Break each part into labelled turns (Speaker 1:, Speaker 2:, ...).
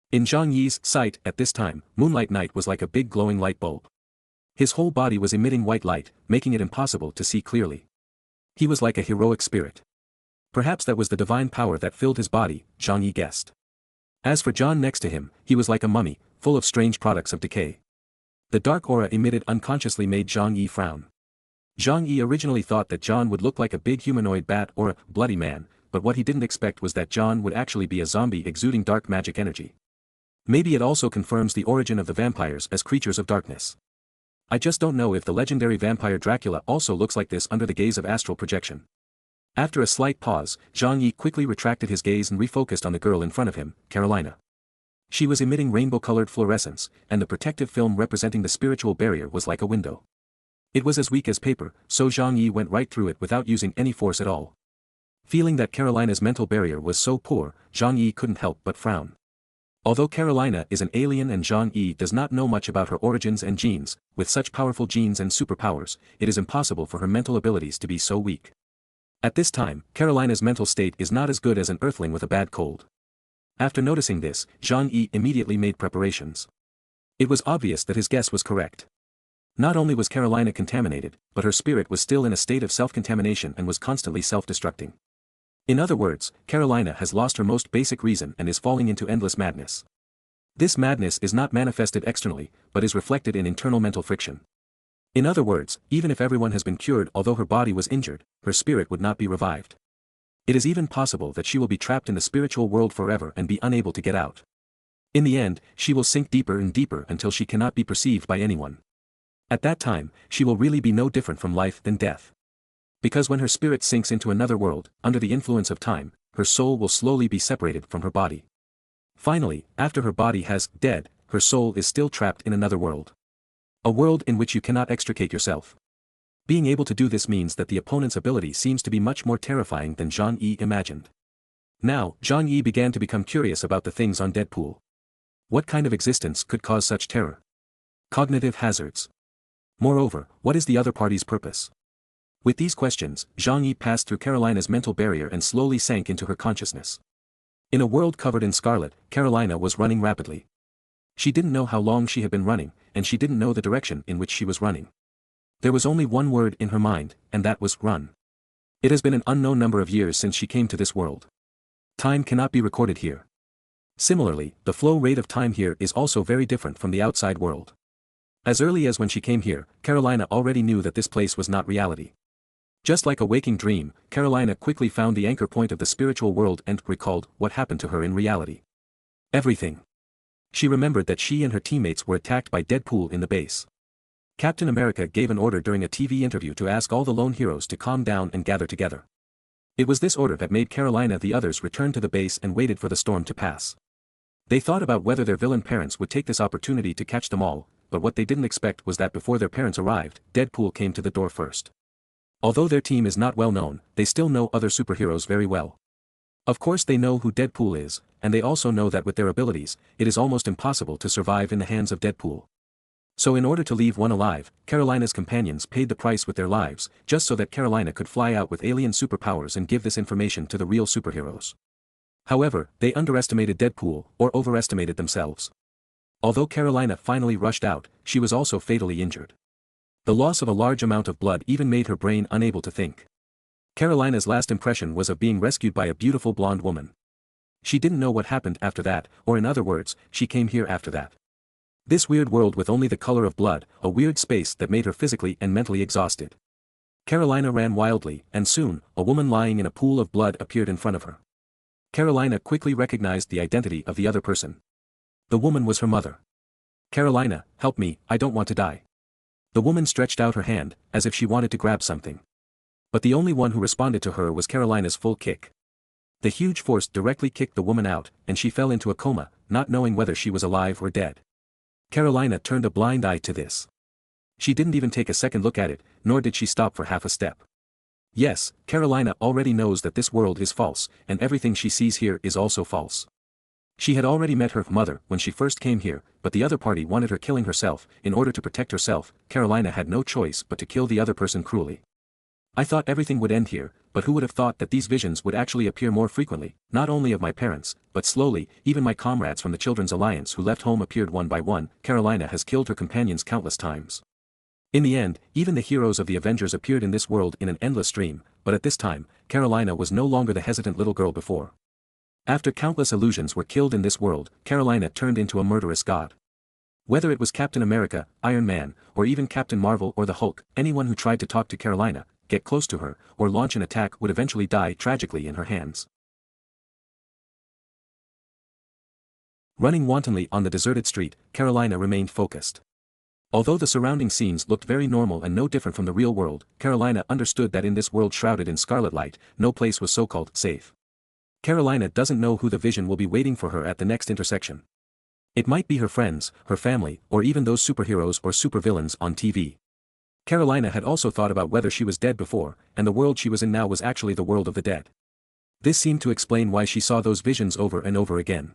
Speaker 1: In Zhang Yi's sight at this time, Moonlight Night was like a big glowing light bulb. His whole body was emitting white light, making it impossible to see clearly. He was like a heroic spirit. Perhaps that was the divine power that filled his body, Zhang Yi guessed. As for John next to him, he was like a mummy, full of strange products of decay. The dark aura emitted unconsciously made Zhang Yi frown. Zhang Yi originally thought that John would look like a big humanoid bat or a bloody man, but what he didn't expect was that John would actually be a zombie exuding dark magic energy. Maybe it also confirms the origin of the vampires as creatures of darkness. I just don't know if the legendary vampire Dracula also looks like this under the gaze of astral projection. After a slight pause, Zhang Yi quickly retracted his gaze and refocused on the girl in front of him, Carolina. She was emitting rainbow-colored fluorescence, and the protective film representing the spiritual barrier was like a window. It was as weak as paper, so Zhang Yi went right through it without using any force at all. Feeling that Carolina's mental barrier was so poor, Zhang Yi couldn't help but frown. Although Carolina is an alien and Zhang Yi does not know much about her origins and genes, with such powerful genes and superpowers, it is impossible for her mental abilities to be so weak. At this time, Carolina's mental state is not as good as an earthling with a bad cold. After noticing this, Zhang Yi immediately made preparations. It was obvious that his guess was correct. Not only was Carolina contaminated, but her spirit was still in a state of self-contamination and was constantly self-destructing. In other words, Carolina has lost her most basic reason and is falling into endless madness. This madness is not manifested externally, but is reflected in internal mental friction. In other words, even if everyone has been cured although her body was injured, her spirit would not be revived. It is even possible that she will be trapped in the spiritual world forever and be unable to get out. In the end, she will sink deeper and deeper until she cannot be perceived by anyone. At that time, she will really be no different from life than death. Because when her spirit sinks into another world, under the influence of time, her soul will slowly be separated from her body. Finally, after her body has dead, her soul is still trapped in another world. A world in which you cannot extricate yourself. Being able to do this means that the opponent's ability seems to be much more terrifying than Zhang Yi imagined. Now, Zhang Yi began to become curious about the things on Deadpool. What kind of existence could cause such terror? Cognitive hazards. Moreover, what is the other party's purpose? With these questions, Zhang Yi passed through Carolina's mental barrier and slowly sank into her consciousness. In a world covered in scarlet, Carolina was running rapidly. She didn't know how long she had been running, and she didn't know the direction in which she was running. There was only one word in her mind, and that was run. It has been an unknown number of years since she came to this world. Time cannot be recorded here. Similarly, the flow rate of time here is also very different from the outside world. As early as when she came here, Carolina already knew that this place was not reality. Just like a waking dream, Carolina quickly found the anchor point of the spiritual world and recalled what happened to her in reality. Everything. She remembered that she and her teammates were attacked by Deadpool in the base. Captain America gave an order during a TV interview to ask all the lone heroes to calm down and gather together. It was this order that made Carolina the others return to the base and waited for the storm to pass. They thought about whether their villain parents would take this opportunity to catch them all, but what they didn't expect was that before their parents arrived, Deadpool came to the door first. Although their team is not well known, they still know other superheroes very well. Of course they know who Deadpool is, and they also know that with their abilities, it is almost impossible to survive in the hands of Deadpool. So in order to leave one alive, Carolina's companions paid the price with their lives, just so that Carolina could fly out with alien superpowers and give this information to the real superheroes. However, they underestimated Deadpool, or overestimated themselves. Although Carolina finally rushed out, she was also fatally injured. The loss of a large amount of blood even made her brain unable to think. Carolina's last impression was of being rescued by a beautiful blonde woman. She didn't know what happened after that, or in other words, she came here after that. This weird world with only the color of blood, a weird space that made her physically and mentally exhausted. Carolina ran wildly, and soon, a woman lying in a pool of blood appeared in front of her. Carolina quickly recognized the identity of the other person. The woman was her mother. "Carolina, help me, I don't want to die." The woman stretched out her hand, as if she wanted to grab something. But the only one who responded to her was Carolina's full kick. The huge force directly kicked the woman out, and she fell into a coma, not knowing whether she was alive or dead. Carolina turned a blind eye to this. She didn't even take a second look at it, nor did she stop for half a step. Yes, Carolina already knows that this world is false, and everything she sees here is also false. She had already met her mother when she first came here, but the other party wanted her killing herself. In order to protect herself, Carolina had no choice but to kill the other person cruelly. I thought everything would end here, but who would have thought that these visions would actually appear more frequently, not only of my parents, but slowly, even my comrades from the Children's Alliance who left home appeared one by one. Carolina has killed her companions countless times. In the end, even the heroes of the Avengers appeared in this world in an endless stream, but at this time, Carolina was no longer the hesitant little girl before. After countless illusions were killed in this world, Carolina turned into a murderous god. Whether it was Captain America, Iron Man, or even Captain Marvel or the Hulk, anyone who tried to talk to Carolina, get close to her, or launch an attack would eventually die tragically in her hands. Running wantonly on the deserted street, Carolina remained focused. Although the surrounding scenes looked very normal and no different from the real world, Carolina understood that in this world shrouded in scarlet light, no place was so-called safe. Carolina doesn't know who the vision will be waiting for her at the next intersection. It might be her friends, her family, or even those superheroes or supervillains on TV. Carolina had also thought about whether she was dead before, and the world she was in now was actually the world of the dead. This seemed to explain why she saw those visions over and over again.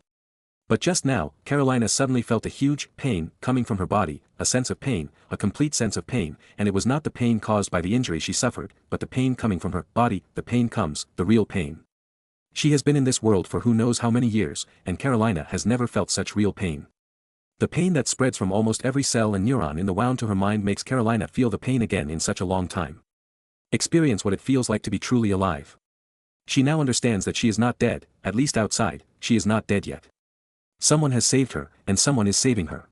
Speaker 1: But just now, Carolina suddenly felt a huge pain coming from her body, a sense of pain, a complete sense of pain, and it was not the pain caused by the injury she suffered, but the pain coming from her body. The pain comes, the real pain. She has been in this world for who knows how many years, and Carolina has never felt such real pain. The pain that spreads from almost every cell and neuron in the wound to her mind makes Carolina feel the pain again in such a long time. Experience what it feels like to be truly alive. She now understands that she is not dead, at least outside, she is not dead yet. Someone has saved her, and someone is saving her.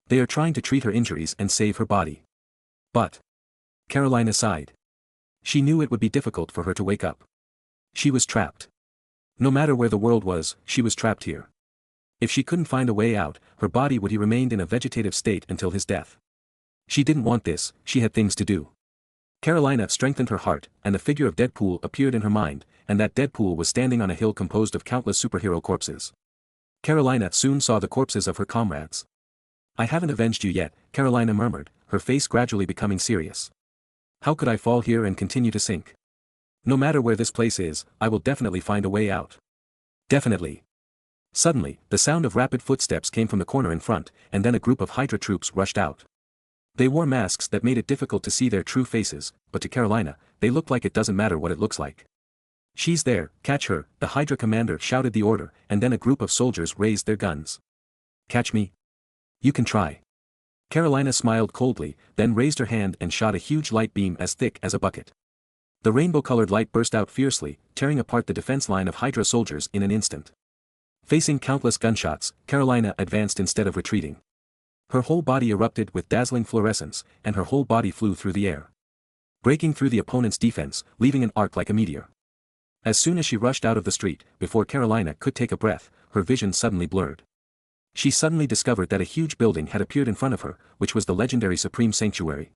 Speaker 1: They are trying to treat her injuries and save her body. But Carolina sighed. She knew it would be difficult for her to wake up. She was trapped. No matter where the world was, she was trapped here. If she couldn't find a way out, her body would have remained in a vegetative state until his death. She didn't want this, she had things to do. Carolina strengthened her heart, and the figure of Deadpool appeared in her mind, and that Deadpool was standing on a hill composed of countless superhero corpses. Carolina soon saw the corpses of her comrades. I haven't avenged you yet, Carolina murmured, her face gradually becoming serious. How could I fall here and continue to sink? No matter where this place is, I will definitely find a way out. Definitely. Suddenly, the sound of rapid footsteps came from the corner in front, and then a group of Hydra troops rushed out. They wore masks that made it difficult to see their true faces, but to Carolina, they looked like it doesn't matter what it looks like. She's there, catch her, the Hydra commander shouted the order, and then a group of soldiers raised their guns. Catch me? You can try. Carolina smiled coldly, then raised her hand and shot a huge light beam as thick as a bucket. The rainbow-colored light burst out fiercely, tearing apart the defense line of Hydra soldiers in an instant. Facing countless gunshots, Carolina advanced instead of retreating. Her whole body erupted with dazzling fluorescence, and her whole body flew through the air, breaking through the opponent's defense, leaving an arc like a meteor. As soon as she rushed out of the street, before Carolina could take a breath, her vision suddenly blurred. She suddenly discovered that a huge building had appeared in front of her, which was the legendary Supreme Sanctuary.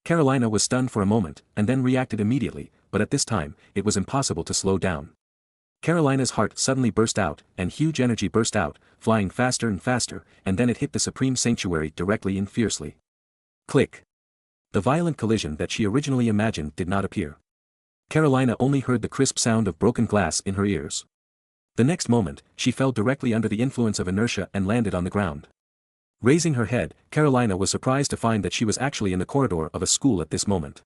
Speaker 1: Carolina was stunned for a moment, and then reacted immediately, but at this time, it was impossible to slow down. Carolina's heart suddenly burst out, and huge energy burst out, flying faster and faster, and then it hit the Supreme Sanctuary directly and fiercely. Click. The violent collision that she originally imagined did not appear. Carolina only heard the crisp sound of broken glass in her ears. The next moment, she fell directly under the influence of inertia and landed on the ground. Raising her head, Carolina was surprised to find that she was actually in the corridor of a school at this moment.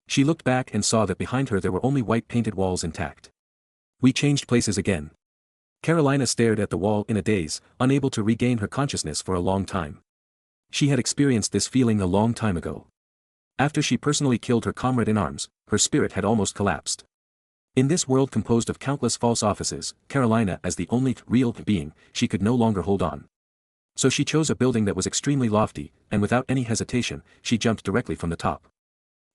Speaker 1: She looked back and saw that behind her there were only white painted walls intact. We changed places again. Carolina stared at the wall in a daze, unable to regain her consciousness for a long time. She had experienced this feeling a long time ago. After she personally killed her comrade in arms, her spirit had almost collapsed. In this world composed of countless false offices, Carolina as the only real being, she could no longer hold on. So she chose a building that was extremely lofty, and without any hesitation, she jumped directly from the top.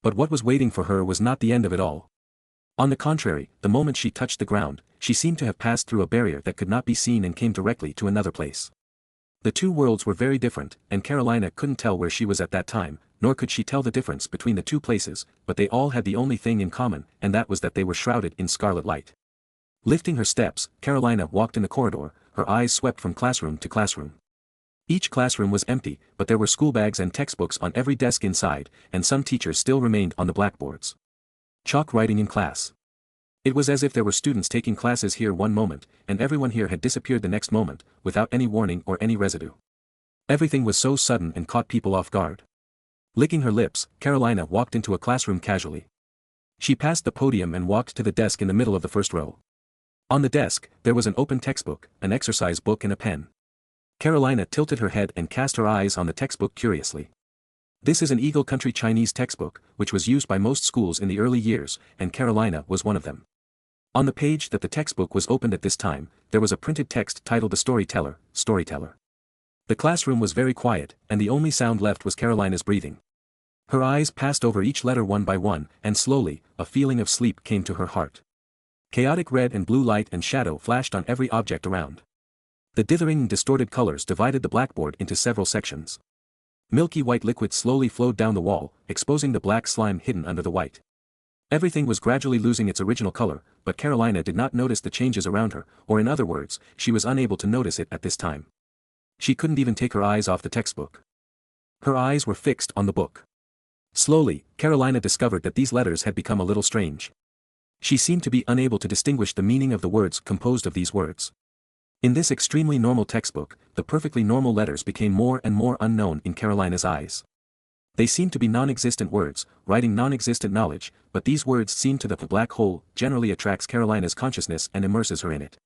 Speaker 1: But what was waiting for her was not the end of it all. On the contrary, the moment she touched the ground, she seemed to have passed through a barrier that could not be seen and came directly to another place. The two worlds were very different, and Carolina couldn't tell where she was at that time, nor could she tell the difference between the two places, but they all had the only thing in common, and that was that they were shrouded in scarlet light. Lifting her steps, Carolina walked in the corridor, her eyes swept from classroom to classroom. Each classroom was empty, but there were schoolbags and textbooks on every desk inside, and some teachers still remained on the blackboards. Chalk writing in class. It was as if there were students taking classes here one moment, and everyone here had disappeared the next moment, without any warning or any residue. Everything was so sudden and caught people off guard. Licking her lips, Carolina walked into a classroom casually. She passed the podium and walked to the desk in the middle of the first row. On the desk, there was an open textbook, an exercise book and a pen. Carolina tilted her head and cast her eyes on the textbook curiously. This is an Eagle Country Chinese textbook, which was used by most schools in the early years, and Carolina was one of them. On the page that the textbook was opened at this time, there was a printed text titled The Storyteller, Storyteller. The classroom was very quiet, and the only sound left was Carolina's breathing. Her eyes passed over each letter one by one, and slowly, a feeling of sleep came to her heart. Chaotic red and blue light and shadow flashed on every object around. The dithering and distorted colors divided the blackboard into several sections. Milky white liquid slowly flowed down the wall, exposing the black slime hidden under the white. Everything was gradually losing its original color, but Carolina did not notice the changes around her, or in other words, she was unable to notice it at this time. She couldn't even take her eyes off the textbook. Her eyes were fixed on the book. Slowly, Carolina discovered that these letters had become a little strange. She seemed to be unable to distinguish the meaning of the words composed of these words. In this extremely normal textbook, the perfectly normal letters became more and more unknown in Carolina's eyes. They seemed to be non-existent words, writing non-existent knowledge, but these words seemed to the black hole generally attracts Carolina's consciousness and immerses her in it.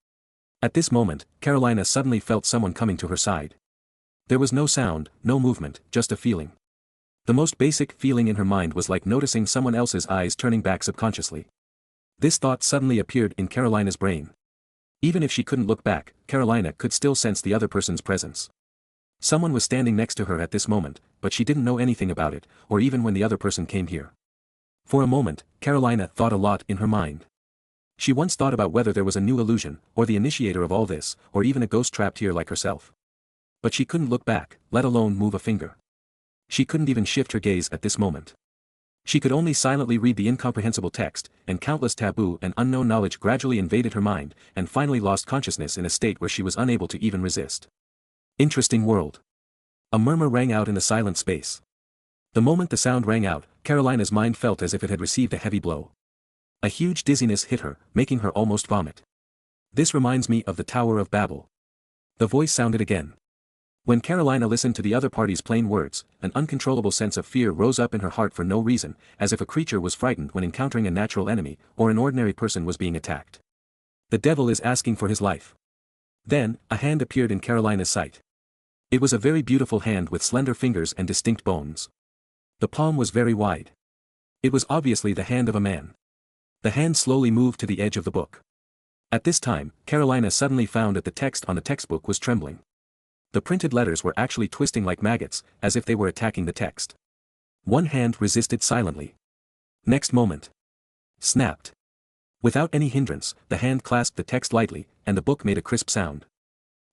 Speaker 1: At this moment, Carolina suddenly felt someone coming to her side. There was no sound, no movement, just a feeling. The most basic feeling in her mind was like noticing someone else's eyes turning back subconsciously. This thought suddenly appeared in Carolina's brain. Even if she couldn't look back, Carolina could still sense the other person's presence. Someone was standing next to her at this moment, but she didn't know anything about it, or even when the other person came here. For a moment, Carolina thought a lot in her mind. She once thought about whether there was a new illusion, or the initiator of all this, or even a ghost trapped here like herself. But she couldn't look back, let alone move a finger. She couldn't even shift her gaze at this moment. She could only silently read the incomprehensible text, and countless taboo and unknown knowledge gradually invaded her mind, and finally lost consciousness in a state where she was unable to even resist. Interesting world. A murmur rang out in the silent space. The moment the sound rang out, Carolina's mind felt as if it had received a heavy blow. A huge dizziness hit her, making her almost vomit. This reminds me of the Tower of Babel. The voice sounded again. When Carolina listened to the other party's plain words, an uncontrollable sense of fear rose up in her heart for no reason, as if a creature was frightened when encountering a natural enemy, or an ordinary person was being attacked. The devil is asking for his life. Then, a hand appeared in Carolina's sight. It was a very beautiful hand with slender fingers and distinct bones. The palm was very wide. It was obviously the hand of a man. The hand slowly moved to the edge of the book. At this time, Carolina suddenly found that the text on the textbook was trembling. The printed letters were actually twisting like maggots, as if they were attacking the text. One hand resisted silently. Next moment. Snapped. Without any hindrance, the hand clasped the text lightly, and the book made a crisp sound.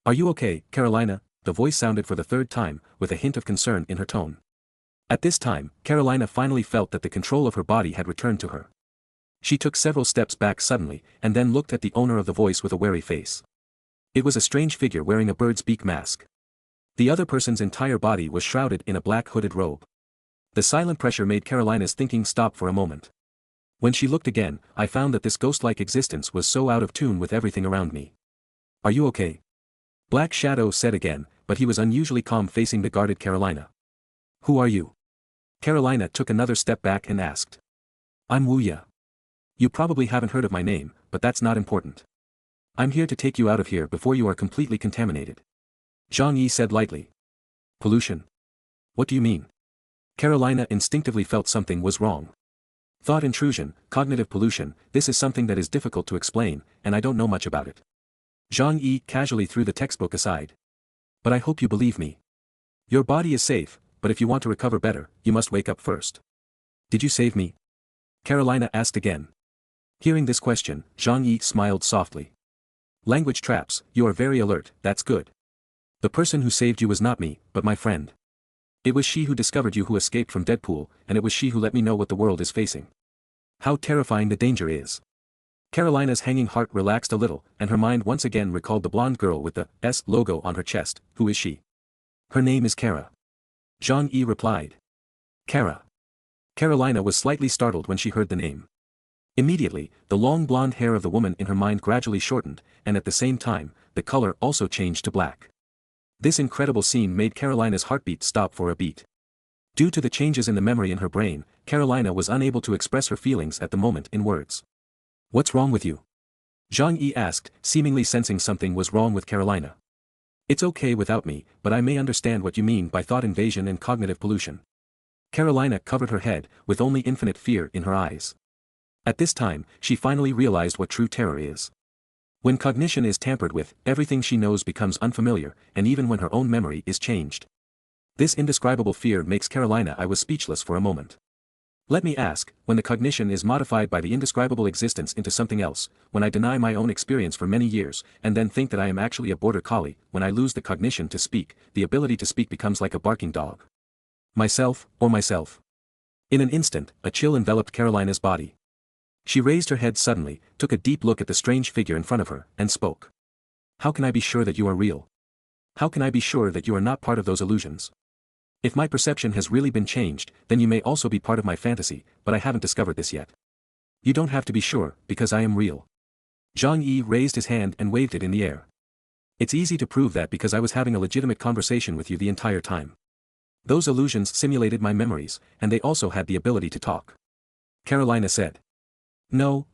Speaker 1: "Are you okay, Carolina?" the voice sounded for the third time, with a hint of concern in her tone. At this time, Carolina finally felt that the control of her body had returned to her. She took several steps back suddenly, and then looked at the owner of the voice with a wary face. It was a strange figure wearing a bird's beak mask. The other person's entire body was shrouded in a black hooded robe. The silent pressure made Carolina's thinking stop for a moment. When she looked again, I found that this ghost-like existence was so out of tune with everything around me. "Are you okay?" Black Shadow said again, but he was unusually calm facing the guarded Carolina. "Who are you?" Carolina took another step back and asked. "I'm Wuya. You probably haven't heard of my name, but that's not important. I'm here to take you out of here before you are completely contaminated." Zhang Yi said lightly. "Pollution? What do you mean?" Carolina instinctively felt something was wrong. Thought intrusion, cognitive pollution, this is something that is difficult to explain, and I don't know much about it. Zhang Yi casually threw the textbook aside. "But I hope you believe me. Your body is safe, but if you want to recover better, you must wake up first." "Did you save me?" Carolina asked again. Hearing this question, Zhang Yi smiled softly. "Language traps, you are very alert, that's good. The person who saved you was not me, but my friend. It was she who discovered you who escaped from Deadpool, and it was she who let me know what the world is facing. How terrifying the danger is." Carolina's hanging heart relaxed a little, and her mind once again recalled the blonde girl with the S logo on her chest. "Who is she?" "Her name is Kara." Zhang Yi replied. "Kara." Carolina was slightly startled when she heard the name. Immediately, the long blonde hair of the woman in her mind gradually shortened, and at the same time, the color also changed to black. This incredible scene made Carolina's heartbeat stop for a beat. Due to the changes in the memory in her brain, Carolina was unable to express her feelings at the moment in words. "What's wrong with you?" Zhang Yi asked, seemingly sensing something was wrong with Carolina. "It's okay without me, but I may understand what you mean by thought invasion and cognitive pollution." Carolina covered her head, with only infinite fear in her eyes. At this time, she finally realized what true terror is. When cognition is tampered with, everything she knows becomes unfamiliar, and even when her own memory is changed. This indescribable fear makes Carolina. I was speechless for a moment. Let me ask, when the cognition is modified by the indescribable existence into something else, when I deny my own experience for many years, and then think that I am actually a border collie, when I lose the cognition to speak, the ability to speak becomes like a barking dog. Myself, or myself. In an instant, a chill enveloped Carolina's body. She raised her head suddenly, took a deep look at the strange figure in front of her, and spoke. "How can I be sure that you are real? How can I be sure that you are not part of those illusions? If my perception has really been changed, then you may also be part of my fantasy, but I haven't discovered this yet. You don't have to be sure, because I am real." Zhang Yi raised his hand and waved it in the air. "It's easy to prove that because I was having a legitimate conversation with you the entire time. Those illusions simulated my memories, and they also had the ability to talk." Carolina said. No,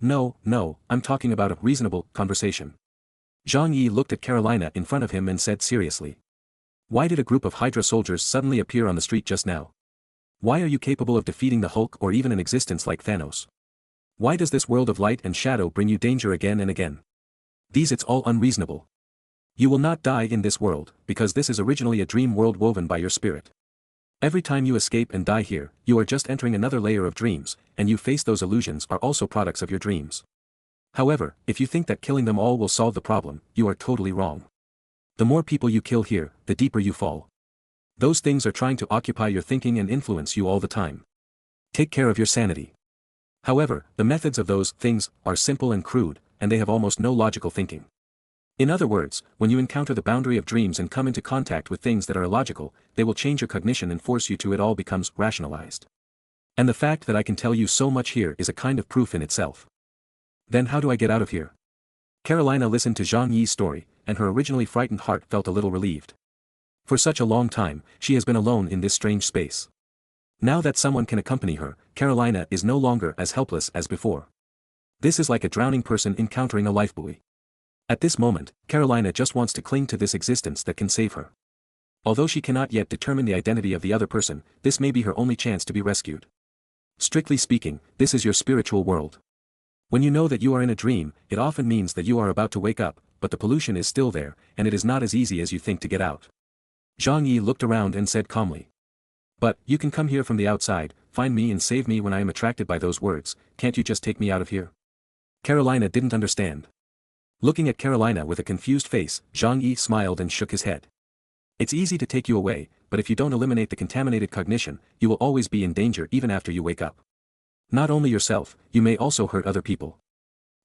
Speaker 1: I'm talking about a reasonable conversation." Zhang Yi looked at Carolina in front of him and said seriously. "Why did a group of Hydra soldiers suddenly appear on the street just now? Why are you capable of defeating the Hulk or even an existence like Thanos? Why does this world of light and shadow bring you danger again and again? It's all unreasonable. You will not die in this world, because this is originally a dream world woven by your spirit. Every time you escape and die here, you are just entering another layer of dreams, and you face those illusions are also products of your dreams. However, if you think that killing them all will solve the problem, you are totally wrong. The more people you kill here, the deeper you fall. Those things are trying to occupy your thinking and influence you all the time. Take care of your sanity." However, the methods of those things are simple and crude, and they have almost no logical thinking. In other words, when you encounter the boundary of dreams and come into contact with things that are illogical, they will change your cognition and force you to it all becomes rationalized. And the fact that I can tell you so much here is a kind of proof in itself. Then how do I get out of here? Carolina listened to Zhang Yi's story, and her originally frightened heart felt a little relieved. For such a long time, she has been alone in this strange space. Now that someone can accompany her, Carolina is no longer as helpless as before. This is like a drowning person encountering a lifebuoy. At this moment, Carolina just wants to cling to this existence that can save her. Although she cannot yet determine the identity of the other person, this may be her only chance to be rescued. Strictly speaking, this is your spiritual world. When you know that you are in a dream, it often means that you are about to wake up, but the pollution is still there, and it is not as easy as you think to get out. Zhang Yi looked around and said calmly. "But, you can come here from the outside, find me and save me when I am attracted by those words, can't you just take me out of here?" Carolina didn't understand. Looking at Carolina with a confused face, Zhang Yi smiled and shook his head. "It's easy to take you away, but if you don't eliminate the contaminated cognition, you will always be in danger even after you wake up. Not only yourself, you may also hurt other people.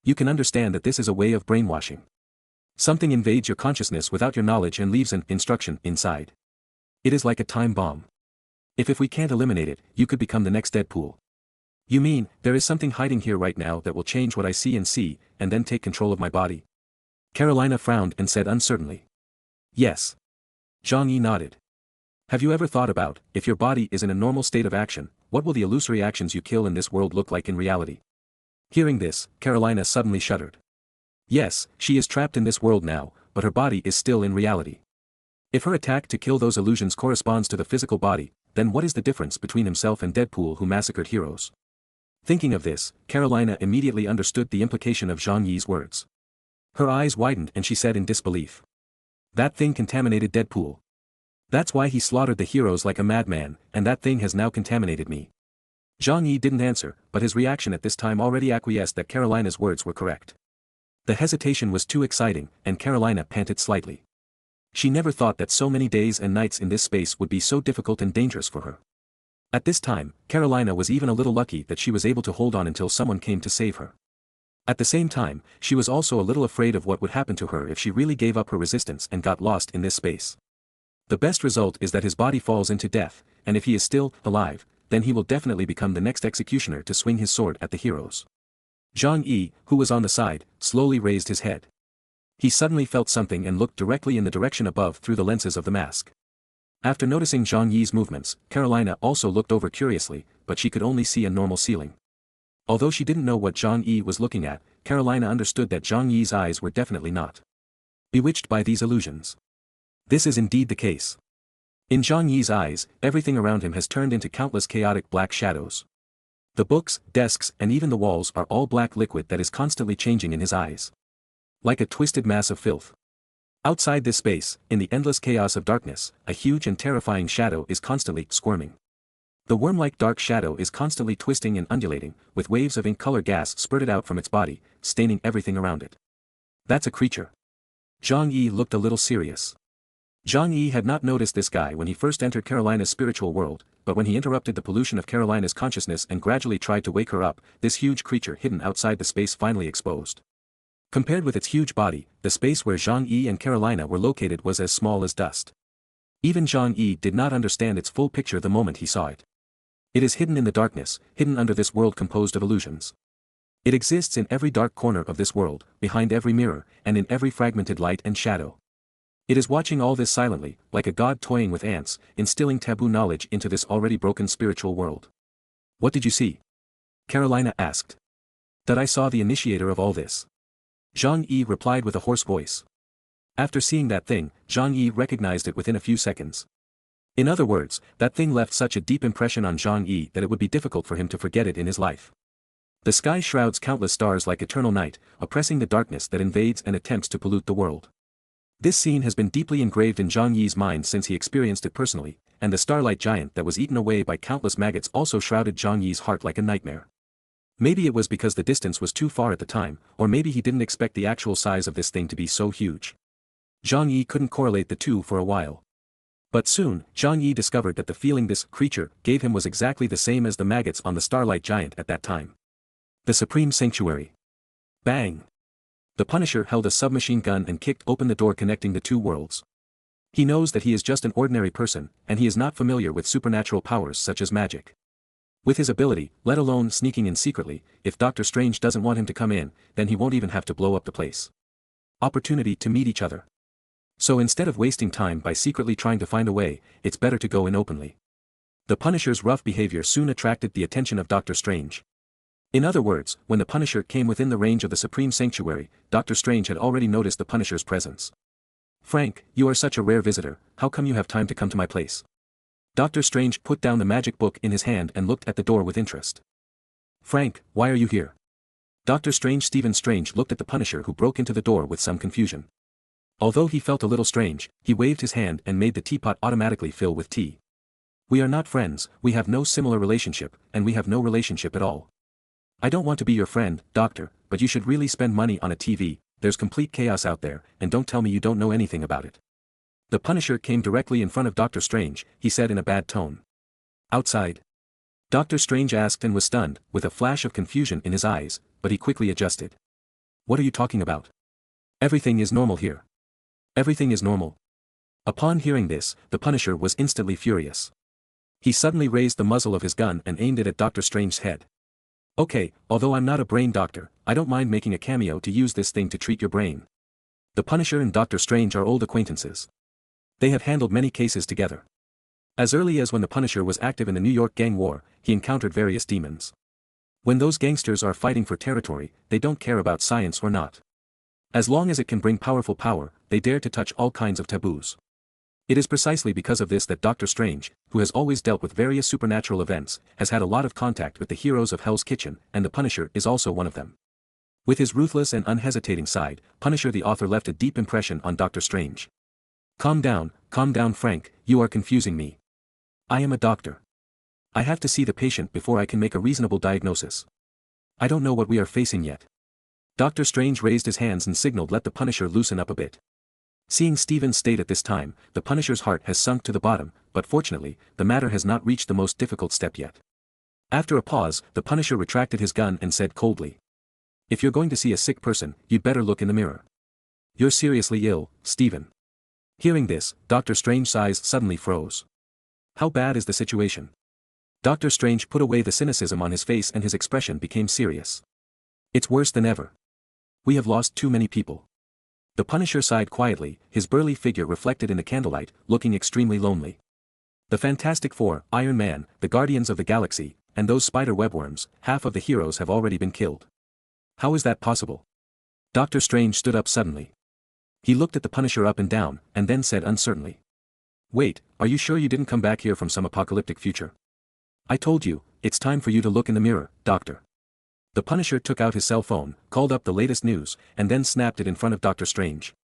Speaker 1: You can understand that this is a way of brainwashing. Something invades your consciousness without your knowledge and leaves an instruction inside. It is like a time bomb. If we can't eliminate it, you could become the next Deadpool." "You mean, there is something hiding here right now that will change what I see, and then take control of my body?" Carolina frowned and said uncertainly. "Yes." Zhang Yi nodded. "Have you ever thought about, if your body is in a normal state of action, what will the illusory actions you kill in this world look like in reality?" Hearing this, Carolina suddenly shuddered. Yes, she is trapped in this world now, but her body is still in reality. If her attack to kill those illusions corresponds to the physical body, then what is the difference between himself and Deadpool who massacred heroes? Thinking of this, Carolina immediately understood the implication of Zhang Yi's words. Her eyes widened and she said in disbelief. "That thing contaminated Deadpool. That's why he slaughtered the heroes like a madman, and that thing has now contaminated me." Zhang Yi didn't answer, but his reaction at this time already acquiesced that Carolina's words were correct. The hesitation was too exciting, and Carolina panted slightly. She never thought that so many days and nights in this space would be so difficult and dangerous for her. At this time, Carolina was even a little lucky that she was able to hold on until someone came to save her. At the same time, she was also a little afraid of what would happen to her if she really gave up her resistance and got lost in this space. The best result is that his body falls into death, and if he is still alive, then he will definitely become the next executioner to swing his sword at the heroes. Zhang Yi, who was on the side, slowly raised his head. He suddenly felt something and looked directly in the direction above through the lenses of the mask. After noticing Zhang Yi's movements, Carolina also looked over curiously, but she could only see a normal ceiling. Although she didn't know what Zhang Yi was looking at, Carolina understood that Zhang Yi's eyes were definitely not bewitched by these illusions. This is indeed the case. In Zhang Yi's eyes, everything around him has turned into countless chaotic black shadows. The books, desks, and even the walls are all black liquid that is constantly changing in his eyes. Like a twisted mass of filth. Outside this space, in the endless chaos of darkness, a huge and terrifying shadow is constantly squirming. The worm-like dark shadow is constantly twisting and undulating, with waves of ink-color gas spurted out from its body, staining everything around it. That's a creature. Zhang Yi looked a little serious. Zhang Yi had not noticed this guy when he first entered Carolina's spiritual world, but when he interrupted the pollution of Carolina's consciousness and gradually tried to wake her up, this huge creature hidden outside the space finally exposed. Compared with its huge body, the space where Zhang Yi and Carolina were located was as small as dust. Even Zhang Yi did not understand its full picture the moment he saw it. It is hidden in the darkness, hidden under this world composed of illusions. It exists in every dark corner of this world, behind every mirror, and in every fragmented light and shadow. It is watching all this silently, like a god toying with ants, instilling taboo knowledge into this already broken spiritual world. What did you see? Carolina asked. That I saw the initiator of all this. Zhang Yi replied with a hoarse voice. After seeing that thing, Zhang Yi recognized it within a few seconds. In other words, that thing left such a deep impression on Zhang Yi that it would be difficult for him to forget it in his life. The sky shrouds countless stars like eternal night, oppressing the darkness that invades and attempts to pollute the world. This scene has been deeply engraved in Zhang Yi's mind since he experienced it personally, and the starlight giant that was eaten away by countless maggots also shrouded Zhang Yi's heart like a nightmare. Maybe it was because the distance was too far at the time, or maybe he didn't expect the actual size of this thing to be so huge. Zhang Yi couldn't correlate the two for a while. But soon, Zhang Yi discovered that the feeling this creature gave him was exactly the same as the maggots on the starlight giant at that time. The Supreme Sanctuary. Bang! The Punisher held a submachine gun and kicked open the door connecting the two worlds. He knows that he is just an ordinary person, and he is not familiar with supernatural powers such as magic. With his ability, let alone sneaking in secretly, if Doctor Strange doesn't want him to come in, then he won't even have to blow up the place. Opportunity to meet each other. So instead of wasting time by secretly trying to find a way, it's better to go in openly. The Punisher's rough behavior soon attracted the attention of Doctor Strange. In other words, when the Punisher came within the range of the Supreme Sanctuary, Doctor Strange had already noticed the Punisher's presence. "Frank, you are such a rare visitor, how come you have time to come to my place?" Doctor Strange put down the magic book in his hand and looked at the door with interest. "Frank, why are you here?" Doctor Stephen Strange looked at the Punisher who broke into the door with some confusion. Although he felt a little strange, he waved his hand and made the teapot automatically fill with tea. "We are not friends, we have no similar relationship, and we have no relationship at all. I don't want to be your friend, Doctor, but you should really spend money on a TV, there's complete chaos out there, and don't tell me you don't know anything about it." The Punisher came directly in front of Doctor Strange, he said in a bad tone. "Outside?" Doctor Strange asked and was stunned, with a flash of confusion in his eyes, but he quickly adjusted. "What are you talking about? Everything is normal here." "Everything is normal." Upon hearing this, the Punisher was instantly furious. He suddenly raised the muzzle of his gun and aimed it at Doctor Strange's head. "Okay, although I'm not a brain doctor, I don't mind making a cameo to use this thing to treat your brain." The Punisher and Doctor Strange are old acquaintances. They have handled many cases together. As early as when the Punisher was active in the New York gang war, he encountered various demons. When those gangsters are fighting for territory, they don't care about science or not. As long as it can bring powerful power, they dare to touch all kinds of taboos. It is precisely because of this that Doctor Strange, who has always dealt with various supernatural events, has had a lot of contact with the heroes of Hell's Kitchen, and the Punisher is also one of them. With his ruthless and unhesitating side, Punisher the author left a deep impression on Doctor Strange. Calm down, Frank, you are confusing me. I am a doctor. I have to see the patient before I can make a reasonable diagnosis. I don't know what we are facing yet." Doctor Strange raised his hands and signaled let the Punisher loosen up a bit. Seeing Stephen's state at this time, the Punisher's heart has sunk to the bottom, but fortunately, the matter has not reached the most difficult step yet. After a pause, the Punisher retracted his gun and said coldly. "If you're going to see a sick person, you'd better look in the mirror. You're seriously ill, Stephen." Hearing this, Doctor Strange's eyes suddenly froze. How bad is the situation? Doctor Strange put away the cynicism on his face and his expression became serious. "It's worse than ever. We have lost too many people." The Punisher sighed quietly, his burly figure reflected in the candlelight, looking extremely lonely. The Fantastic Four, Iron Man, the Guardians of the Galaxy, and those spider webworms, half of the heroes have already been killed. How is that possible? Doctor Strange stood up suddenly. He looked at the Punisher up and down, and then said uncertainly. Wait, are you sure you didn't come back here from some apocalyptic future? I told you, it's time for you to look in the mirror, Doctor. The Punisher took out his cell phone, called up the latest news, and then snapped it in front of Doctor Strange.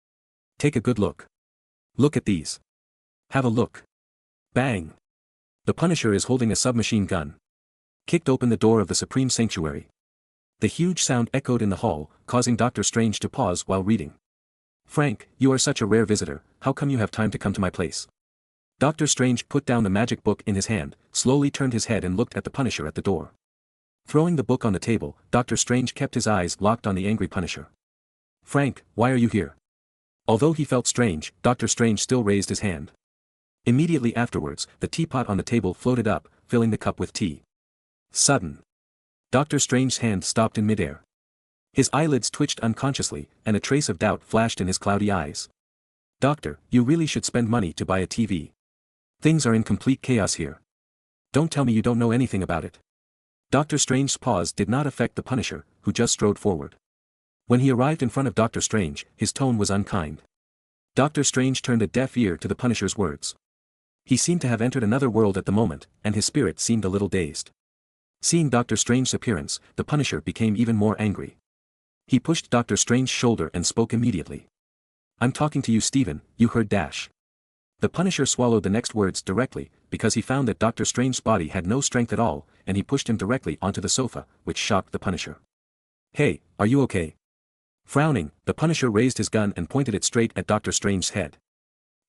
Speaker 1: Take a good look. Look at these. Have a look. Bang! The Punisher is holding a submachine gun. Kicked open the door of the Supreme Sanctuary. The huge sound echoed in the hall, causing Doctor Strange to pause while reading. Frank, you are such a rare visitor, how come you have time to come to my place? Doctor Strange put down the magic book in his hand, slowly turned his head and looked at the Punisher at the door. Throwing the book on the table, Doctor Strange kept his eyes locked on the angry Punisher. Frank, why are you here? Although he felt strange, Doctor Strange still raised his hand. Immediately afterwards, the teapot on the table floated up, filling the cup with tea. Sudden. Doctor Strange's hand stopped in midair. His eyelids twitched unconsciously, and a trace of doubt flashed in his cloudy eyes. Doctor, you really should spend money to buy a TV. Things are in complete chaos here. Don't tell me you don't know anything about it. Doctor Strange's pause did not affect the Punisher, who just strode forward. When he arrived in front of Doctor Strange, his tone was unkind. Doctor Strange turned a deaf ear to the Punisher's words. He seemed to have entered another world at the moment, and his spirit seemed a little dazed. Seeing Doctor Strange's appearance, the Punisher became even more angry. He pushed Doctor Strange's shoulder and spoke immediately. I'm talking to you, Steven, you heard Dash. The Punisher swallowed the next words directly, because he found that Doctor Strange's body had no strength at all, and he pushed him directly onto the sofa, which shocked the Punisher. Hey, are you okay? Frowning, the Punisher raised his gun and pointed it straight at Doctor Strange's head.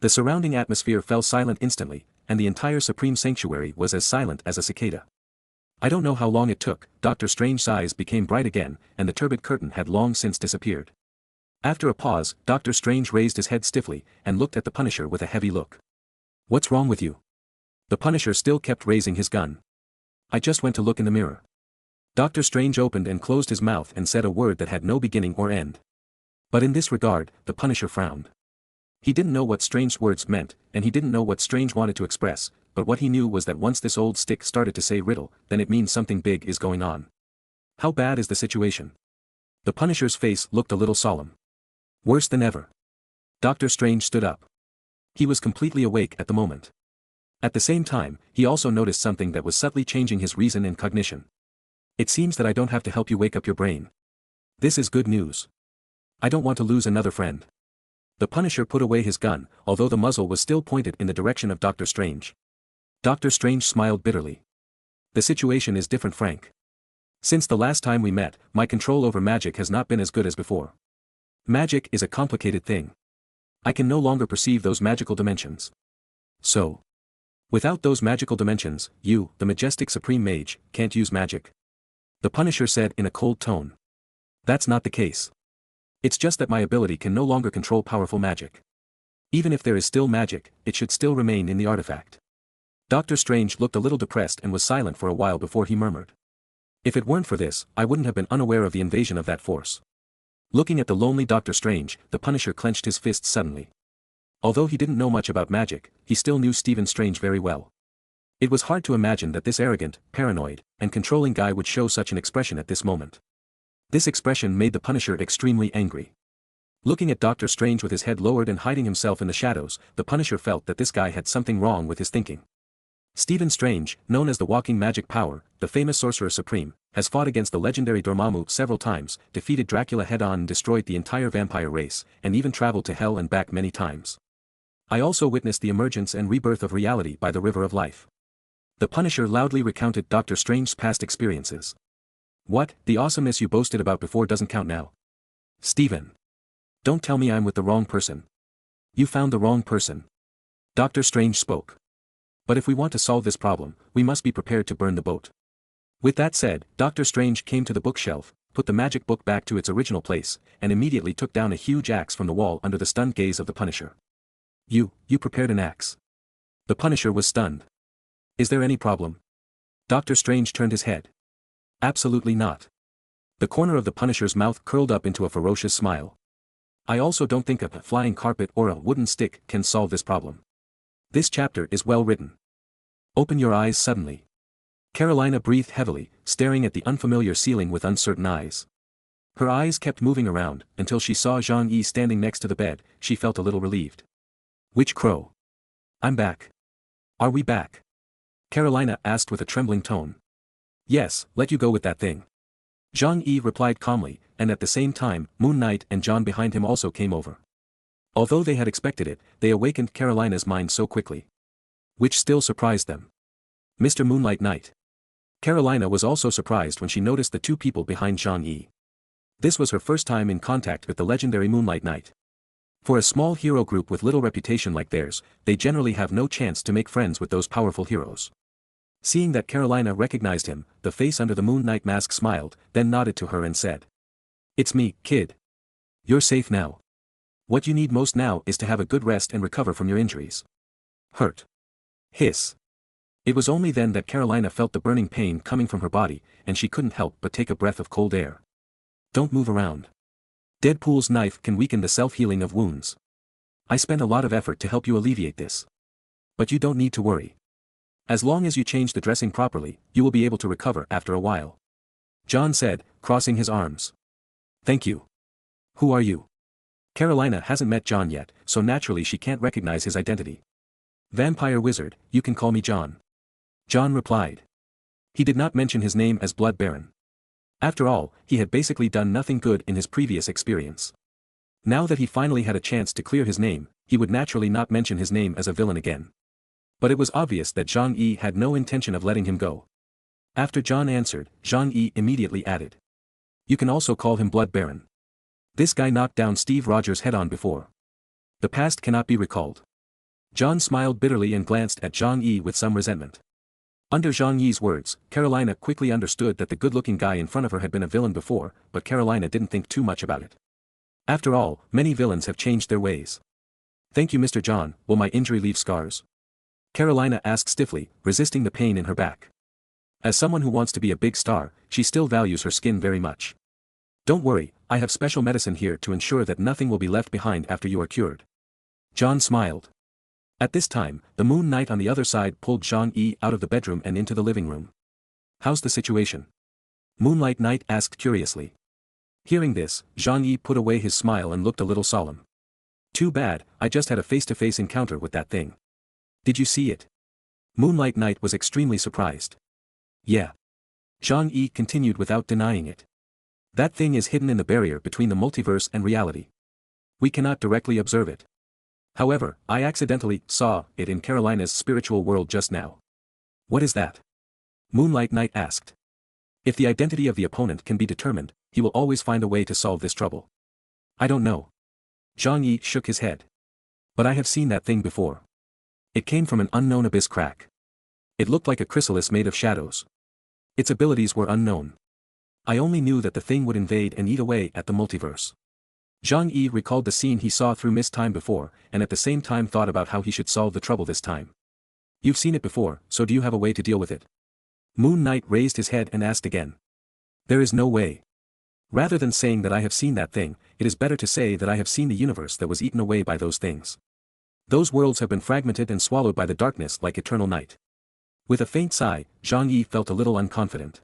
Speaker 1: The surrounding atmosphere fell silent instantly, and the entire Supreme Sanctuary was as silent as a cicada. I don't know how long it took, Doctor Strange's eyes became bright again, and the turbid curtain had long since disappeared. After a pause, Doctor Strange raised his head stiffly, and looked at the Punisher with a heavy look. What's wrong with you? The Punisher still kept raising his gun. I just went to look in the mirror. Doctor Strange opened and closed his mouth and said a word that had no beginning or end. But in this regard, the Punisher frowned. He didn't know what Strange's words meant, and he didn't know what Strange wanted to express, but what he knew was that once this old stick started to say riddle, then it means something big is going on. How bad is the situation? The Punisher's face looked a little solemn. Worse than ever. Doctor Strange stood up. He was completely awake at the moment. At the same time, he also noticed something that was subtly changing his reason and cognition. It seems that I don't have to help you wake up your brain. This is good news. I don't want to lose another friend. The Punisher put away his gun, although the muzzle was still pointed in the direction of Doctor Strange. Doctor Strange smiled bitterly. The situation is different, Frank. Since the last time we met, my control over magic has not been as good as before. Magic is a complicated thing. I can no longer perceive those magical dimensions. So, without those magical dimensions, you, the majestic Supreme Mage, can't use magic. The Punisher said in a cold tone. That's not the case. It's just that my ability can no longer control powerful magic. Even if there is still magic, it should still remain in the artifact. Doctor Strange looked a little depressed and was silent for a while before he murmured. If it weren't for this, I wouldn't have been unaware of the invasion of that force. Looking at the lonely Doctor Strange, the Punisher clenched his fists suddenly. Although he didn't know much about magic, he still knew Stephen Strange very well. It was hard to imagine that this arrogant, paranoid, and controlling guy would show such an expression at this moment. This expression made the Punisher extremely angry. Looking at Doctor Strange with his head lowered and hiding himself in the shadows, the Punisher felt that this guy had something wrong with his thinking. Stephen Strange, known as the Walking Magic Power, the famous Sorcerer Supreme, has fought against the legendary Dormammu several times, defeated Dracula head-on and destroyed the entire vampire race, and even traveled to hell and back many times. I also witnessed the emergence and rebirth of reality by the River of Life. The Punisher loudly recounted Doctor Strange's past experiences. What, the awesomeness you boasted about before doesn't count now? Stephen. Don't tell me I'm with the wrong person. You found the wrong person. Doctor Strange spoke. But if we want to solve this problem, we must be prepared to burn the boat. With that said, Doctor Strange came to the bookshelf, put the magic book back to its original place, and immediately took down a huge axe from the wall under the stunned gaze of the Punisher. You prepared an axe. The Punisher was stunned. Is there any problem? Doctor Strange turned his head. Absolutely not. The corner of the Punisher's mouth curled up into a ferocious smile. I also don't think a flying carpet or a wooden stick can solve this problem. This chapter is well written. Open your eyes suddenly. Carolina breathed heavily, staring at the unfamiliar ceiling with uncertain eyes. Her eyes kept moving around, until she saw Zhang Yi standing next to the bed. She felt a little relieved. Which crow? I'm back. Are we back? Carolina asked with a trembling tone. Yes, let you go with that thing. Zhang Yi replied calmly, and at the same time, Moon Knight and John behind him also came over. Although they had expected it, they awakened Carolina's mind so quickly. Which still surprised them. Mr. Moonlight Knight. Carolina was also surprised when she noticed the two people behind Zhang Yi. This was her first time in contact with the legendary Moonlight Knight. For a small hero group with little reputation like theirs, they generally have no chance to make friends with those powerful heroes. Seeing that Carolina recognized him, the face under the Moon Knight mask smiled, then nodded to her and said. It's me, kid. You're safe now. What you need most now is to have a good rest and recover from your injuries. Hurt. Hiss. It was only then that Carolina felt the burning pain coming from her body, and she couldn't help but take a breath of cold air. Don't move around. Deadpool's knife can weaken the self-healing of wounds. I spent a lot of effort to help you alleviate this. But you don't need to worry. As long as you change the dressing properly, you will be able to recover after a while. John said, crossing his arms. Thank you. Who are you? Carolina hasn't met John yet, so naturally she can't recognize his identity. Vampire Wizard, you can call me John. John replied. He did not mention his name as Blood Baron. After all, he had basically done nothing good in his previous experience. Now that he finally had a chance to clear his name, he would naturally not mention his name as a villain again. But it was obvious that Zhang Yi had no intention of letting him go. After John answered, Zhang Yi immediately added. You can also call him Blood Baron. This guy knocked down Steve Rogers head-on before. The past cannot be recalled. John smiled bitterly and glanced at Zhang Yi with some resentment. Under Zhang Yi's words, Carolina quickly understood that the good-looking guy in front of her had been a villain before, but Carolina didn't think too much about it. After all, many villains have changed their ways. Thank you, Mr. John. Will my injury leave scars? Carolina asked stiffly, resisting the pain in her back. As someone who wants to be a big star, she still values her skin very much. Don't worry, I have special medicine here to ensure that nothing will be left behind after you are cured. John smiled. At this time, the Moon Knight on the other side pulled Zhang Yi out of the bedroom and into the living room. How's the situation? Moonlight Knight asked curiously. Hearing this, Zhang Yi put away his smile and looked a little solemn. Too bad, I just had a face-to-face encounter with that thing. Did you see it? Moonlight Knight was extremely surprised. Yeah. Zhang Yi continued without denying it. That thing is hidden in the barrier between the multiverse and reality. We cannot directly observe it. However, I accidentally saw it in Carolina's spiritual world just now. What is that? Moonlight Knight asked. If the identity of the opponent can be determined, he will always find a way to solve this trouble. I don't know. Zhang Yi shook his head. But I have seen that thing before. It came from an unknown abyss crack. It looked like a chrysalis made of shadows. Its abilities were unknown. I only knew that the thing would invade and eat away at the multiverse. Zhang Yi recalled the scene he saw through mist time before, and at the same time thought about how he should solve the trouble this time. You've seen it before, so do you have a way to deal with it? Moon Knight raised his head and asked again. There is no way. Rather than saying that I have seen that thing, it is better to say that I have seen the universe that was eaten away by those things. Those worlds have been fragmented and swallowed by the darkness like eternal night. With a faint sigh, Zhang Yi felt a little unconfident.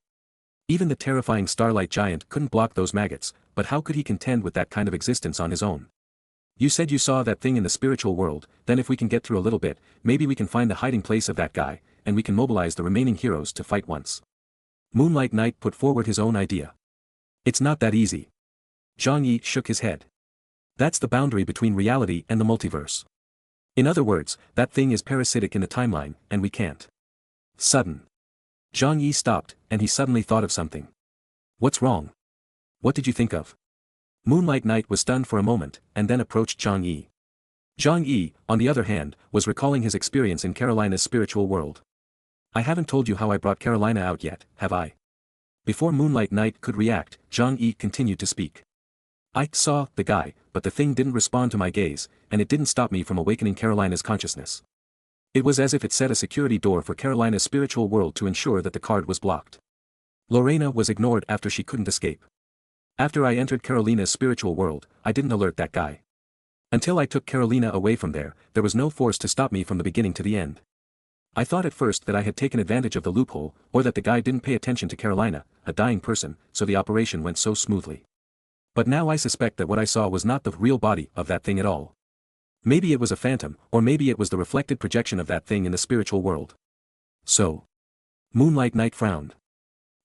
Speaker 1: Even the terrifying Starlight Giant couldn't block those maggots, but how could he contend with that kind of existence on his own? You said you saw that thing in the spiritual world, then if we can get through a little bit, maybe we can find the hiding place of that guy, and we can mobilize the remaining heroes to fight once. Moonlight Knight put forward his own idea. It's not that easy. Zhang Yi shook his head. That's the boundary between reality and the multiverse. In other words, that thing is parasitic in the timeline, and we can't. Sudden. Zhang Yi stopped, and he suddenly thought of something. What's wrong? What did you think of? Moonlight Knight was stunned for a moment, and then approached Zhang Yi. Zhang Yi, on the other hand, was recalling his experience in Carolina's spiritual world. I haven't told you how I brought Carolina out yet, have I? Before Moonlight Knight could react, Zhang Yi continued to speak. I saw the guy, but the thing didn't respond to my gaze, and it didn't stop me from awakening Carolina's consciousness. It was as if it set a security door for Carolina's spiritual world to ensure that the card was blocked. Lorena was ignored after she couldn't escape. After I entered Carolina's spiritual world, I didn't alert that guy. Until I took Carolina away from there, there was no force to stop me from the beginning to the end. I thought at first that I had taken advantage of the loophole, or that the guy didn't pay attention to Carolina, a dying person, so the operation went so smoothly. But now I suspect that what I saw was not the real body of that thing at all. Maybe it was a phantom, or maybe it was the reflected projection of that thing in the spiritual world. So. Moonlight Knight frowned.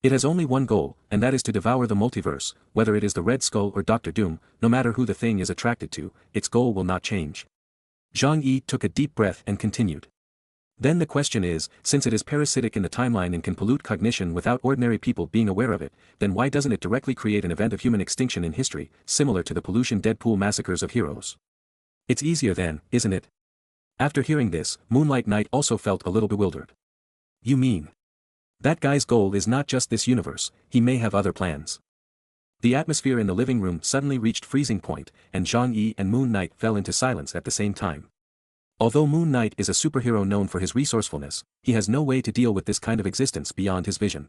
Speaker 1: It has only one goal, and that is to devour the multiverse, whether it is the Red Skull or Dr. Doom, no matter who the thing is attracted to, its goal will not change. Zhang Yi took a deep breath and continued. Then the question is, since it is parasitic in the timeline and can pollute cognition without ordinary people being aware of it, then why doesn't it directly create an event of human extinction in history, similar to the pollution Deadpool massacres of heroes? It's easier then, isn't it? After hearing this, Moonlight Knight also felt a little bewildered. You mean? That guy's goal is not just this universe, he may have other plans. The atmosphere in the living room suddenly reached freezing point, and Zhang Yi and Moon Knight fell into silence at the same time. Although Moon Knight is a superhero known for his resourcefulness, he has no way to deal with this kind of existence beyond his vision.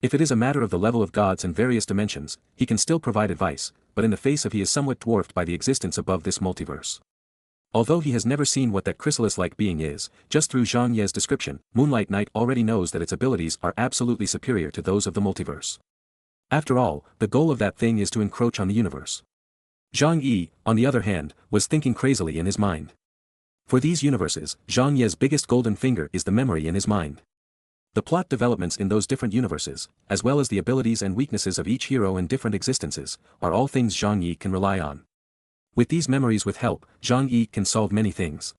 Speaker 1: If it is a matter of the level of gods and various dimensions, he can still provide advice, but in the face of he is somewhat dwarfed by the existence above this multiverse. Although he has never seen what that chrysalis-like being is, just through Zhang Ye's description, Moonlight Knight already knows that its abilities are absolutely superior to those of the multiverse. After all, the goal of that thing is to encroach on the universe. Zhang Yi, on the other hand, was thinking crazily in his mind. For these universes, Zhang Ye's biggest golden finger is the memory in his mind. The plot developments in those different universes, as well as the abilities and weaknesses of each hero in different existences, are all things Zhang Yi can rely on. With these memories with help, Zhang Yi can solve many things.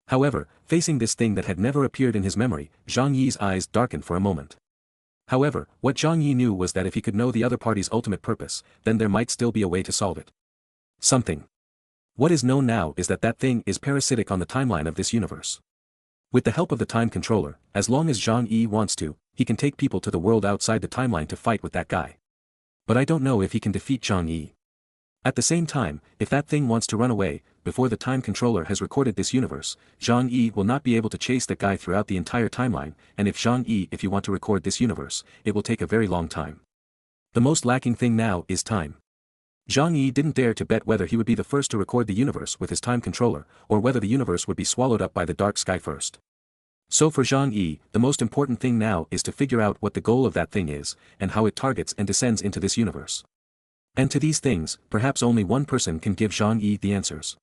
Speaker 1: However, facing this thing that had never appeared in his memory, Zhang Yi's eyes darkened for a moment. However, what Zhang Yi knew was that if he could know the other party's ultimate purpose, then there might still be a way to solve it. Something. What is known now is that that thing is parasitic on the timeline of this universe. With the help of the time controller, as long as Zhang Yi wants to, he can take people to the world outside the timeline to fight with that guy. But I don't know if he can defeat Zhang Yi. At the same time, if that thing wants to run away, before the time controller has recorded this universe, Zhang Yi will not be able to chase that guy throughout the entire timeline, and if you want to record this universe, it will take a very long time. The most lacking thing now is time. Zhang Yi didn't dare to bet whether he would be the first to record the universe with his time controller, or whether the universe would be swallowed up by the dark sky first. So for Zhang Yi, the most important thing now is to figure out what the goal of that thing is, and how it targets and descends into this universe. And to these things, perhaps only one person can give Zhang Yi the answers.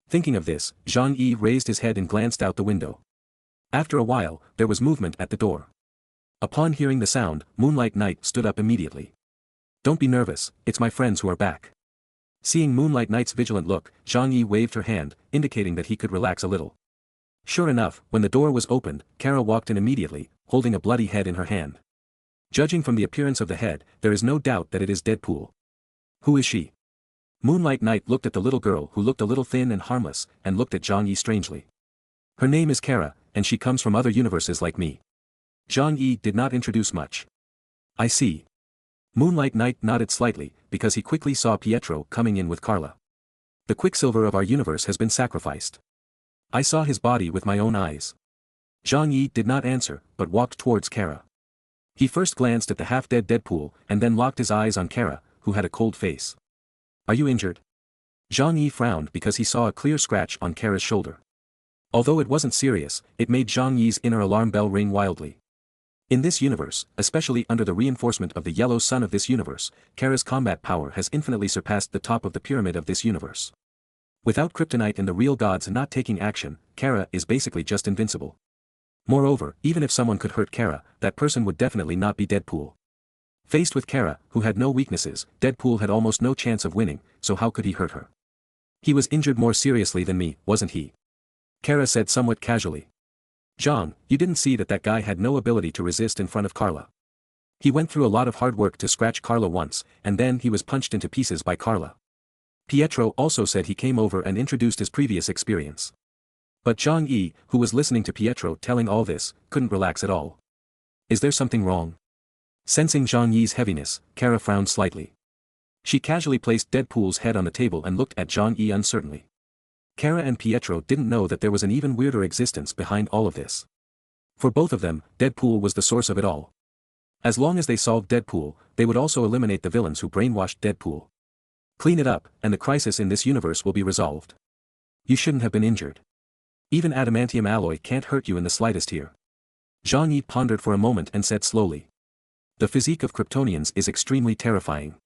Speaker 1: Thinking of this, Zhang Yi raised his head and glanced out the window. After a while, there was movement at the door. Upon hearing the sound, Moonlight Knight stood up immediately. Don't be nervous, it's my friends who are back. Seeing Moonlight Knight's vigilant look, Zhang Yi waved her hand, indicating that he could relax a little. Sure enough, when the door was opened, Kara walked in immediately, holding a bloody head in her hand. Judging from the appearance of the head, there is no doubt that it is Deadpool. Who is she? Moonlight Knight looked at the little girl who looked a little thin and harmless, and looked at Zhang Yi strangely. Her name is Kara, and she comes from other universes like me. Zhang Yi did not introduce much. I see. Moonlight Knight nodded slightly, because he quickly saw Pietro coming in with Carla. The Quicksilver of our universe has been sacrificed. I saw his body with my own eyes. Zhang Yi did not answer, but walked towards Kara. He first glanced at the half-dead Deadpool, and then locked his eyes on Kara, who had a cold face. Are you injured? Zhang Yi frowned because he saw a clear scratch on Kara's shoulder. Although it wasn't serious, it made Zhang Yi's inner alarm bell ring wildly. In this universe, especially under the reinforcement of the yellow sun of this universe, Kara's combat power has infinitely surpassed the top of the pyramid of this universe. Without kryptonite and the real gods not taking action, Kara is basically just invincible. Moreover, even if someone could hurt Kara, that person would definitely not be Deadpool. Faced with Kara, who had no weaknesses, Deadpool had almost no chance of winning, so how could he hurt her? He was injured more seriously than me, wasn't he? Kara said somewhat casually. Zhang, you didn't see that guy had no ability to resist in front of Carla. He went through a lot of hard work to scratch Carla once, and then he was punched into pieces by Carla. Pietro also said he came over and introduced his previous experience. But Zhang Yi, who was listening to Pietro telling all this, couldn't relax at all. Is there something wrong? Sensing Zhang Yi's heaviness, Kara frowned slightly. She casually placed Deadpool's head on the table and looked at Zhang Yi uncertainly. Kara and Pietro didn't know that there was an even weirder existence behind all of this. For both of them, Deadpool was the source of it all. As long as they solved Deadpool, they would also eliminate the villains who brainwashed Deadpool. Clean it up, and the crisis in this universe will be resolved. You shouldn't have been injured. Even adamantium alloy can't hurt you in the slightest here. Zhang Yi pondered for a moment and said slowly. The physique of Kryptonians is extremely terrifying.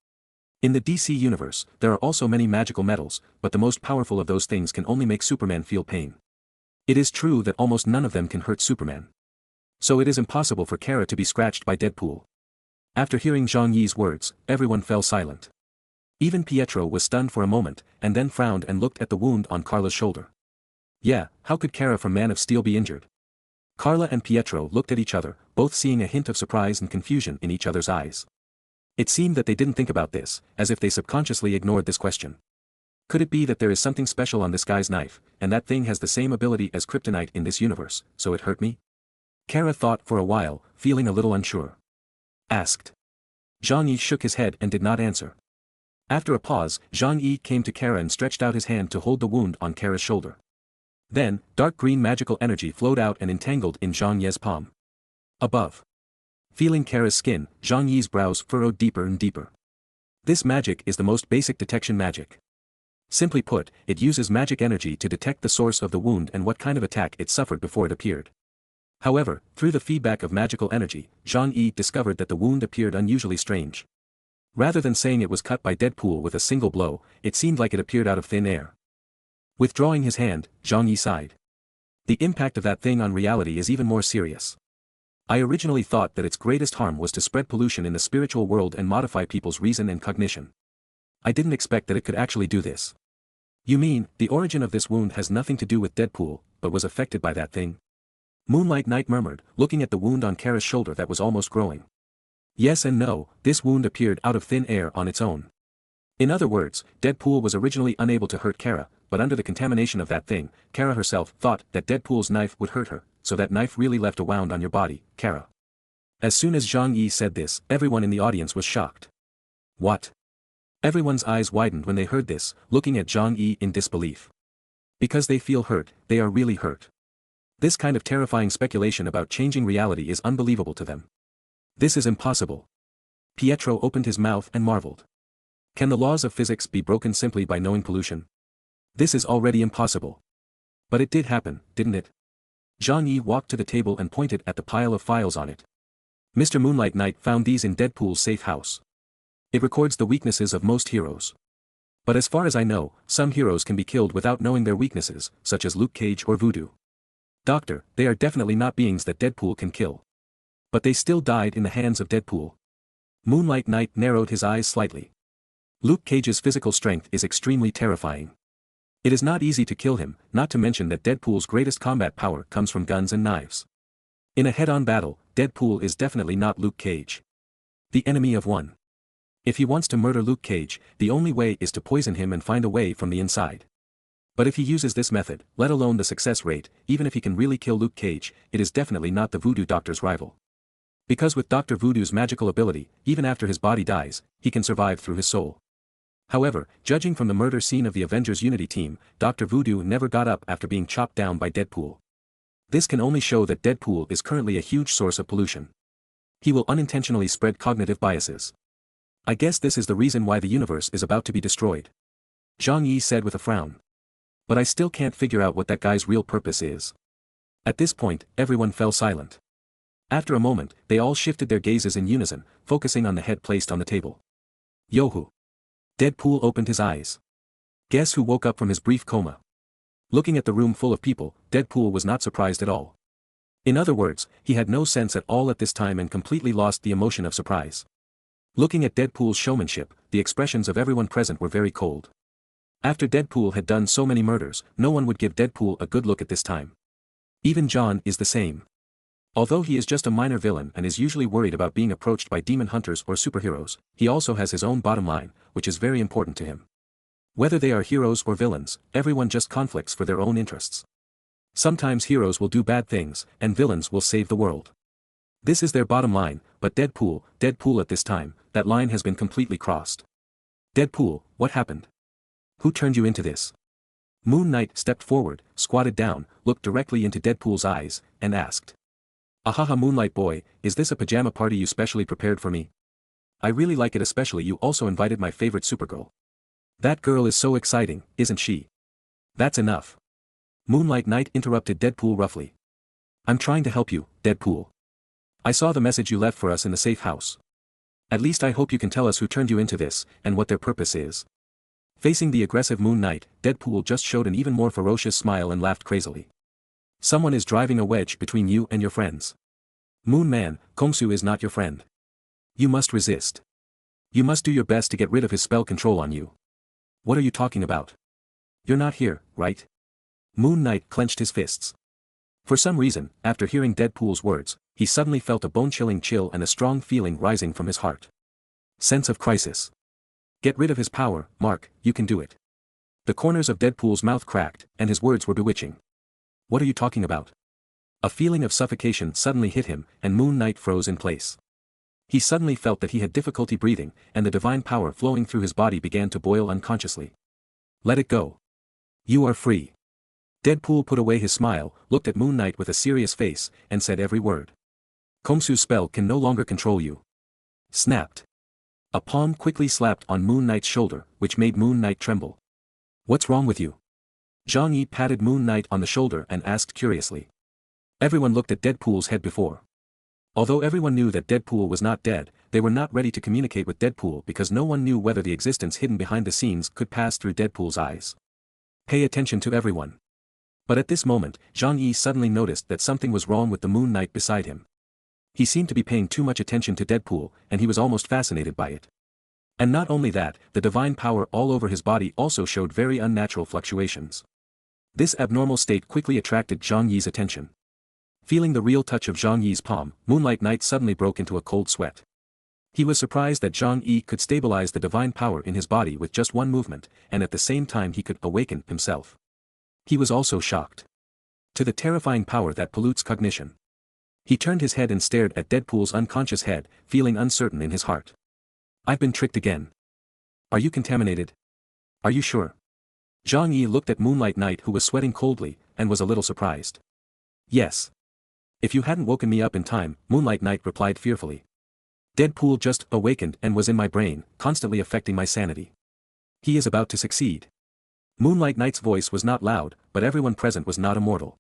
Speaker 1: In the DC universe, there are also many magical metals, but the most powerful of those things can only make Superman feel pain. It is true that almost none of them can hurt Superman. So it is impossible for Kara to be scratched by Deadpool. After hearing Zhang Yi's words, everyone fell silent. Even Pietro was stunned for a moment, and then frowned and looked at the wound on Carla's shoulder. Yeah, how could Kara from Man of Steel be injured? Carla and Pietro looked at each other, both seeing a hint of surprise and confusion in each other's eyes. It seemed that they didn't think about this, as if they subconsciously ignored this question. Could it be that there is something special on this guy's knife, and that thing has the same ability as kryptonite in this universe, so it hurt me? Kara thought for a while, feeling a little unsure. Asked. Zhang Yi shook his head and did not answer. After a pause, Zhang Yi came to Kara and stretched out his hand to hold the wound on Kara's shoulder. Then, dark green magical energy flowed out and entangled in Zhang Yi's palm. Above. Feeling Kara's skin, Zhang Yi's brows furrowed deeper and deeper. This magic is the most basic detection magic. Simply put, it uses magic energy to detect the source of the wound and what kind of attack it suffered before it appeared. However, through the feedback of magical energy, Zhang Yi discovered that the wound appeared unusually strange. Rather than saying it was cut by Deadpool with a single blow, it seemed like it appeared out of thin air. Withdrawing his hand, Zhang Yi sighed. The impact of that thing on reality is even more serious. I originally thought that its greatest harm was to spread pollution in the spiritual world and modify people's reason and cognition. I didn't expect that it could actually do this. You mean, the origin of this wound has nothing to do with Deadpool, but was affected by that thing? Moonlight Knight murmured, looking at the wound on Kara's shoulder that was almost growing. Yes and no, this wound appeared out of thin air on its own. In other words, Deadpool was originally unable to hurt Kara, but under the contamination of that thing, Kara herself thought that Deadpool's knife would hurt her, so that knife really left a wound on your body, Kara. As soon as Zhang Yi said this, everyone in the audience was shocked. What? Everyone's eyes widened when they heard this, looking at Zhang Yi in disbelief. Because they feel hurt, they are really hurt. This kind of terrifying speculation about changing reality is unbelievable to them. This is impossible. Pietro opened his mouth and marveled. Can the laws of physics be broken simply by knowing pollution? This is already impossible. But it did happen, didn't it? Zhang Yi walked to the table and pointed at the pile of files on it. Mr. Moonlight Knight found these in Deadpool's safe house. It records the weaknesses of most heroes. But as far as I know, some heroes can be killed without knowing their weaknesses, such as Luke Cage or Voodoo. Doctor, they are definitely not beings that Deadpool can kill. But they still died in the hands of Deadpool. Moonlight Knight narrowed his eyes slightly. Luke Cage's physical strength is extremely terrifying. It is not easy to kill him, not to mention that Deadpool's greatest combat power comes from guns and knives. In a head-on battle, Deadpool is definitely not Luke Cage. The enemy of one. If he wants to murder Luke Cage, the only way is to poison him and find a way from the inside. But if he uses this method, let alone the success rate, even if he can really kill Luke Cage, it is definitely not the Voodoo Doctor's rival. Because with Dr. Voodoo's magical ability, even after his body dies, he can survive through his soul. However, judging from the murder scene of the Avengers Unity team, Dr. Voodoo never got up after being chopped down by Deadpool. This can only show that Deadpool is currently a huge source of pollution. He will unintentionally spread cognitive biases. I guess this is the reason why the universe is about to be destroyed. Zhang Yi said with a frown. But I still can't figure out what that guy's real purpose is. At this point, everyone fell silent. After a moment, they all shifted their gazes in unison, focusing on the head placed on the table. Yohu. Deadpool opened his eyes. Guess who woke up from his brief coma? Looking at the room full of people, Deadpool was not surprised at all. In other words, he had no sense at all at this time and completely lost the emotion of surprise. Looking at Deadpool's showmanship, the expressions of everyone present were very cold. After Deadpool had done so many murders, no one would give Deadpool a good look at this time. Even John is the same. Although he is just a minor villain and is usually worried about being approached by demon hunters or superheroes, he also has his own bottom line, which is very important to him. Whether they are heroes or villains, everyone just conflicts for their own interests. Sometimes heroes will do bad things, and villains will save the world. This is their bottom line, but Deadpool at this time, that line has been completely crossed. Deadpool, what happened? Who turned you into this? Moon Knight stepped forward, squatted down, looked directly into Deadpool's eyes, and asked. Ahaha Moonlight boy, is this a pajama party you specially prepared for me? I really like it, especially you also invited my favorite Supergirl. That girl is so exciting, isn't she? That's enough. Moonlight Knight interrupted Deadpool roughly. I'm trying to help you, Deadpool. I saw the message you left for us in the safe house. At least I hope you can tell us who turned you into this, and what their purpose is. Facing the aggressive Moon Knight, Deadpool just showed an even more ferocious smile and laughed crazily. Someone is driving a wedge between you and your friends. Moon Man, Kongsu is not your friend. You must resist. You must do your best to get rid of his spell control on you. What are you talking about? You're not here, right? Moon Knight clenched his fists. For some reason, after hearing Deadpool's words, he suddenly felt a bone-chilling chill and a strong feeling rising from his heart. Sense of crisis. Get rid of his power, Mark, you can do it. The corners of Deadpool's mouth cracked, and his words were bewitching. What are you talking about? A feeling of suffocation suddenly hit him, and Moon Knight froze in place. He suddenly felt that he had difficulty breathing, and the divine power flowing through his body began to boil unconsciously. Let it go. You are free. Deadpool put away his smile, looked at Moon Knight with a serious face, and said every word. Kongsu's spell can no longer control you. Snapped. A palm quickly slapped on Moon Knight's shoulder, which made Moon Knight tremble. What's wrong with you? Zhang Yi patted Moon Knight on the shoulder and asked curiously. Everyone looked at Deadpool's head before. Although everyone knew that Deadpool was not dead, they were not ready to communicate with Deadpool because no one knew whether the existence hidden behind the scenes could pass through Deadpool's eyes. Pay attention to everyone. But at this moment, Zhang Yi suddenly noticed that something was wrong with the Moon Knight beside him. He seemed to be paying too much attention to Deadpool, and he was almost fascinated by it. And not only that, the divine power all over his body also showed very unnatural fluctuations. This abnormal state quickly attracted Zhang Yi's attention. Feeling the real touch of Zhang Yi's palm, Moonlight Knight suddenly broke into a cold sweat. He was surprised that Zhang Yi could stabilize the divine power in his body with just one movement, and at the same time he could awaken himself. He was also shocked. To the terrifying power that pollutes cognition. He turned his head and stared at Deadpool's unconscious head, feeling uncertain in his heart. I've been tricked again. Are you contaminated? Are you sure? Zhang Yi looked at Moonlight Knight who was sweating coldly, and was a little surprised. Yes. If you hadn't woken me up in time, Moonlight Knight replied fearfully. Deadpool just awakened and was in my brain, constantly affecting my sanity. He is about to succeed. Moonlight Knight's voice was not loud, but everyone present was not immortal.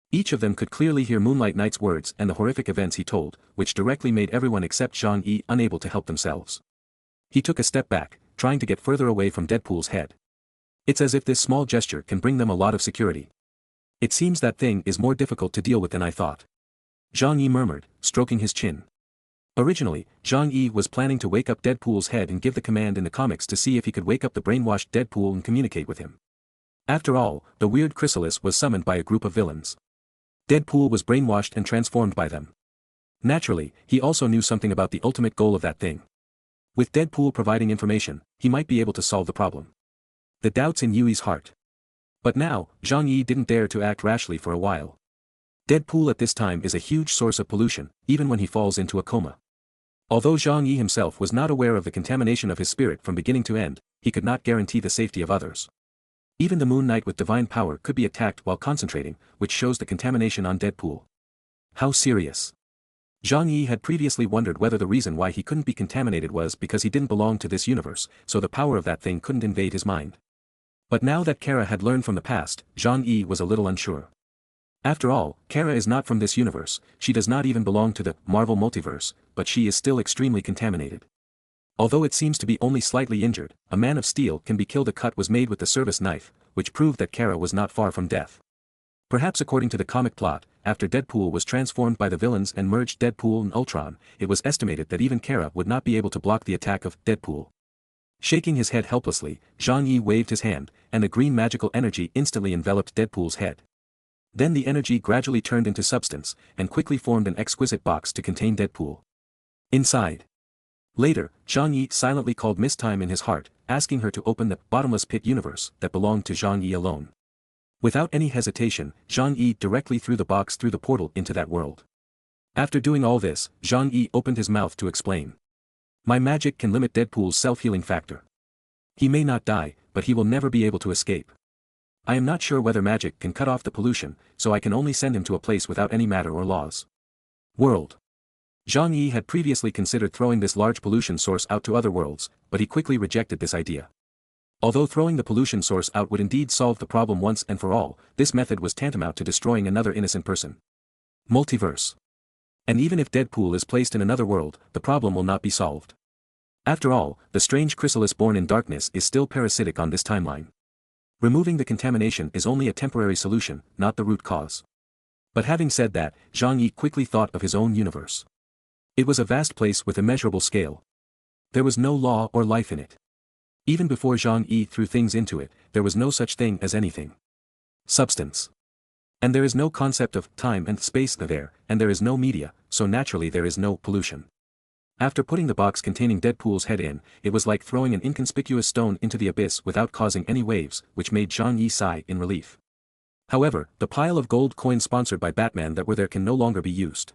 Speaker 1: Each of them could clearly hear Moonlight Knight's words and the horrific events he told, which directly made everyone except Zhang Yi unable to help themselves. He took a step back, trying to get further away from Deadpool's head. It's as if this small gesture can bring them a lot of security. It seems that thing is more difficult to deal with than I thought. Zhang Yi murmured, stroking his chin. Originally, Zhang Yi was planning to wake up Deadpool's head and give the command in the comics to see if he could wake up the brainwashed Deadpool and communicate with him. After all, the weird chrysalis was summoned by a group of villains. Deadpool was brainwashed and transformed by them. Naturally, he also knew something about the ultimate goal of that thing. With Deadpool providing information, he might be able to solve the problem. The doubts in Yui's heart. But now, Zhang Yi didn't dare to act rashly for a while. Deadpool at this time is a huge source of pollution, even when he falls into a coma. Although Zhang Yi himself was not aware of the contamination of his spirit from beginning to end, he could not guarantee the safety of others. Even the Moon Knight with divine power could be attacked while concentrating, which shows the contamination on Deadpool. How serious? Zhang Yi had previously wondered whether the reason why he couldn't be contaminated was because he didn't belong to this universe, so the power of that thing couldn't invade his mind. But now that Kara had learned from the past, Zhang Yi was a little unsure. After all, Kara is not from this universe, she does not even belong to the Marvel Multiverse, but she is still extremely contaminated. Although it seems to be only slightly injured, a man of steel can be killed. A cut was made with the service knife, which proved that Kara was not far from death. Perhaps according to the comic plot, after Deadpool was transformed by the villains and merged Deadpool and Ultron, it was estimated that even Kara would not be able to block the attack of Deadpool. Shaking his head helplessly, Zhang Yi waved his hand, and the green magical energy instantly enveloped Deadpool's head. Then the energy gradually turned into substance, and quickly formed an exquisite box to contain Deadpool. Inside. Later, Zhang Yi silently called Miss Time in his heart, asking her to open the bottomless pit universe that belonged to Zhang Yi alone. Without any hesitation, Zhang Yi directly threw the box through the portal into that world. After doing all this, Zhang Yi opened his mouth to explain. My magic can limit Deadpool's self-healing factor. He may not die, but he will never be able to escape. I am not sure whether magic can cut off the pollution, so I can only send him to a place without any matter or laws. World. Zhang Yi had previously considered throwing this large pollution source out to other worlds, but he quickly rejected this idea. Although throwing the pollution source out would indeed solve the problem once and for all, this method was tantamount to destroying another innocent person. Multiverse. And even if Deadpool is placed in another world, the problem will not be solved. After all, the strange chrysalis born in darkness is still parasitic on this timeline. Removing the contamination is only a temporary solution, not the root cause. But having said that, Zhang Yi quickly thought of his own universe. It was a vast place with immeasurable scale. There was no law or life in it. Even before Zhang Yi threw things into it, there was no such thing as anything. Substance. And there is no concept of time and space there, and there is no media, so naturally there is no pollution. After putting the box containing Deadpool's head in, it was like throwing an inconspicuous stone into the abyss without causing any waves, which made Zhang Yi sigh in relief. However, the pile of gold coins sponsored by Batman that were there can no longer be used.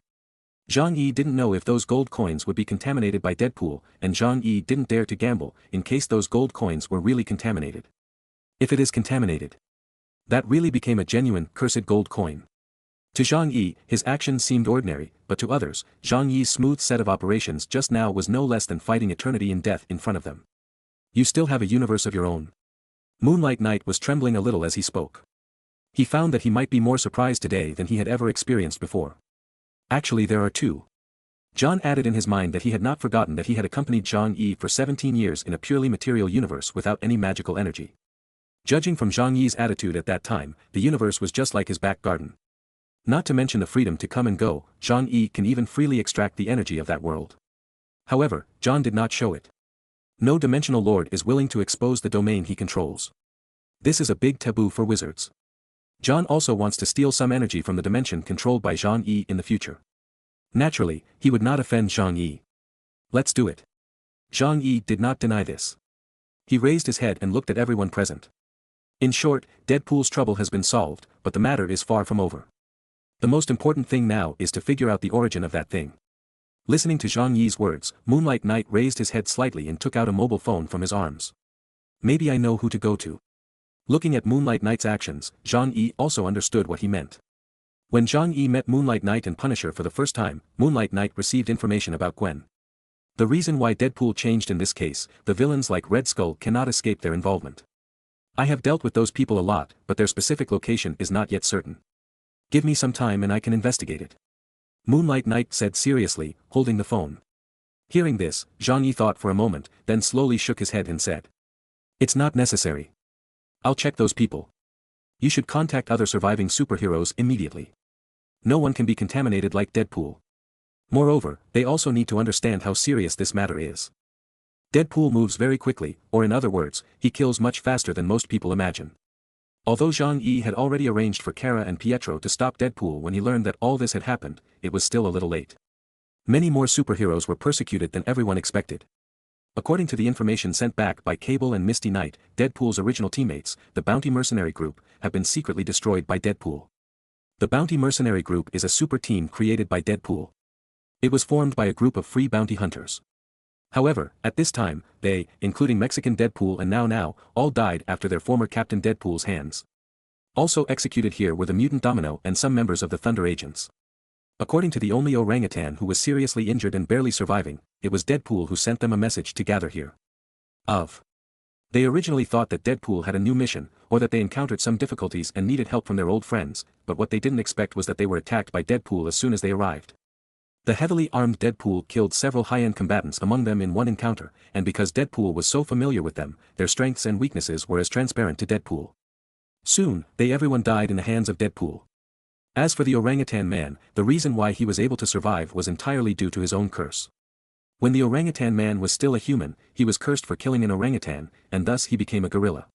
Speaker 1: Zhang Yi didn't know if those gold coins would be contaminated by Deadpool, and Zhang Yi didn't dare to gamble, in case those gold coins were really contaminated. If it is contaminated, that really became a genuine, cursed gold coin. To Zhang Yi, his actions seemed ordinary, but to others, Zhang Yi's smooth set of operations just now was no less than fighting eternity and death in front of them. You still have a universe of your own. Moonlight Knight was trembling a little as he spoke. He found that he might be more surprised today than he had ever experienced before. Actually there are two. John added in his mind that he had not forgotten that he had accompanied Zhang Yi for 17 years in a purely material universe without any magical energy. Judging from Zhang Yi's attitude at that time, the universe was just like his back garden. Not to mention the freedom to come and go, Zhang Yi can even freely extract the energy of that world. However, John did not show it. No dimensional lord is willing to expose the domain he controls. This is a big taboo for wizards. John also wants to steal some energy from the dimension controlled by Zhang Yi in the future. Naturally, he would not offend Zhang Yi. Let's do it. Zhang Yi did not deny this. He raised his head and looked at everyone present. In short, Deadpool's trouble has been solved, but the matter is far from over. The most important thing now is to figure out the origin of that thing. Listening to Zhang Yi's words, Moonlight Knight raised his head slightly and took out a mobile phone from his arms. Maybe I know who to go to. Looking at Moonlight Knight's actions, Zhang Yi also understood what he meant. When Zhang Yi met Moonlight Knight and Punisher for the first time, Moonlight Knight received information about Gwen. The reason why Deadpool changed in this case, the villains like Red Skull cannot escape their involvement. I have dealt with those people a lot, but their specific location is not yet certain. Give me some time and I can investigate it. Moonlight Knight said seriously, holding the phone. Hearing this, Zhang Yi thought for a moment, then slowly shook his head and said. It's not necessary. I'll check those people. You should contact other surviving superheroes immediately. No one can be contaminated like Deadpool. Moreover, they also need to understand how serious this matter is. Deadpool moves very quickly, or in other words, he kills much faster than most people imagine. Although Zhang Yi had already arranged for Kara and Pietro to stop Deadpool when he learned that all this had happened, it was still a little late. Many more superheroes were persecuted than everyone expected. According to the information sent back by Cable and Misty Knight, Deadpool's original teammates, the Bounty Mercenary Group, have been secretly destroyed by Deadpool. The Bounty Mercenary Group is a super team created by Deadpool. It was formed by a group of free bounty hunters. However, at this time, they, including Mexican Deadpool and Now, all died after their former Captain Deadpool's hands. Also executed here were the Mutant Domino and some members of the Thunder Agents. According to the only orangutan who was seriously injured and barely surviving, it was Deadpool who sent them a message to gather here. They originally thought that Deadpool had a new mission, or that they encountered some difficulties and needed help from their old friends, but what they didn't expect was that they were attacked by Deadpool as soon as they arrived. The heavily armed Deadpool killed several high-end combatants among them in one encounter, and because Deadpool was so familiar with them, their strengths and weaknesses were as transparent to Deadpool. Soon, everyone died in the hands of Deadpool. As for the orangutan man, the reason why he was able to survive was entirely due to his own curse. When the orangutan man was still a human, he was cursed for killing an orangutan, and thus he became a gorilla.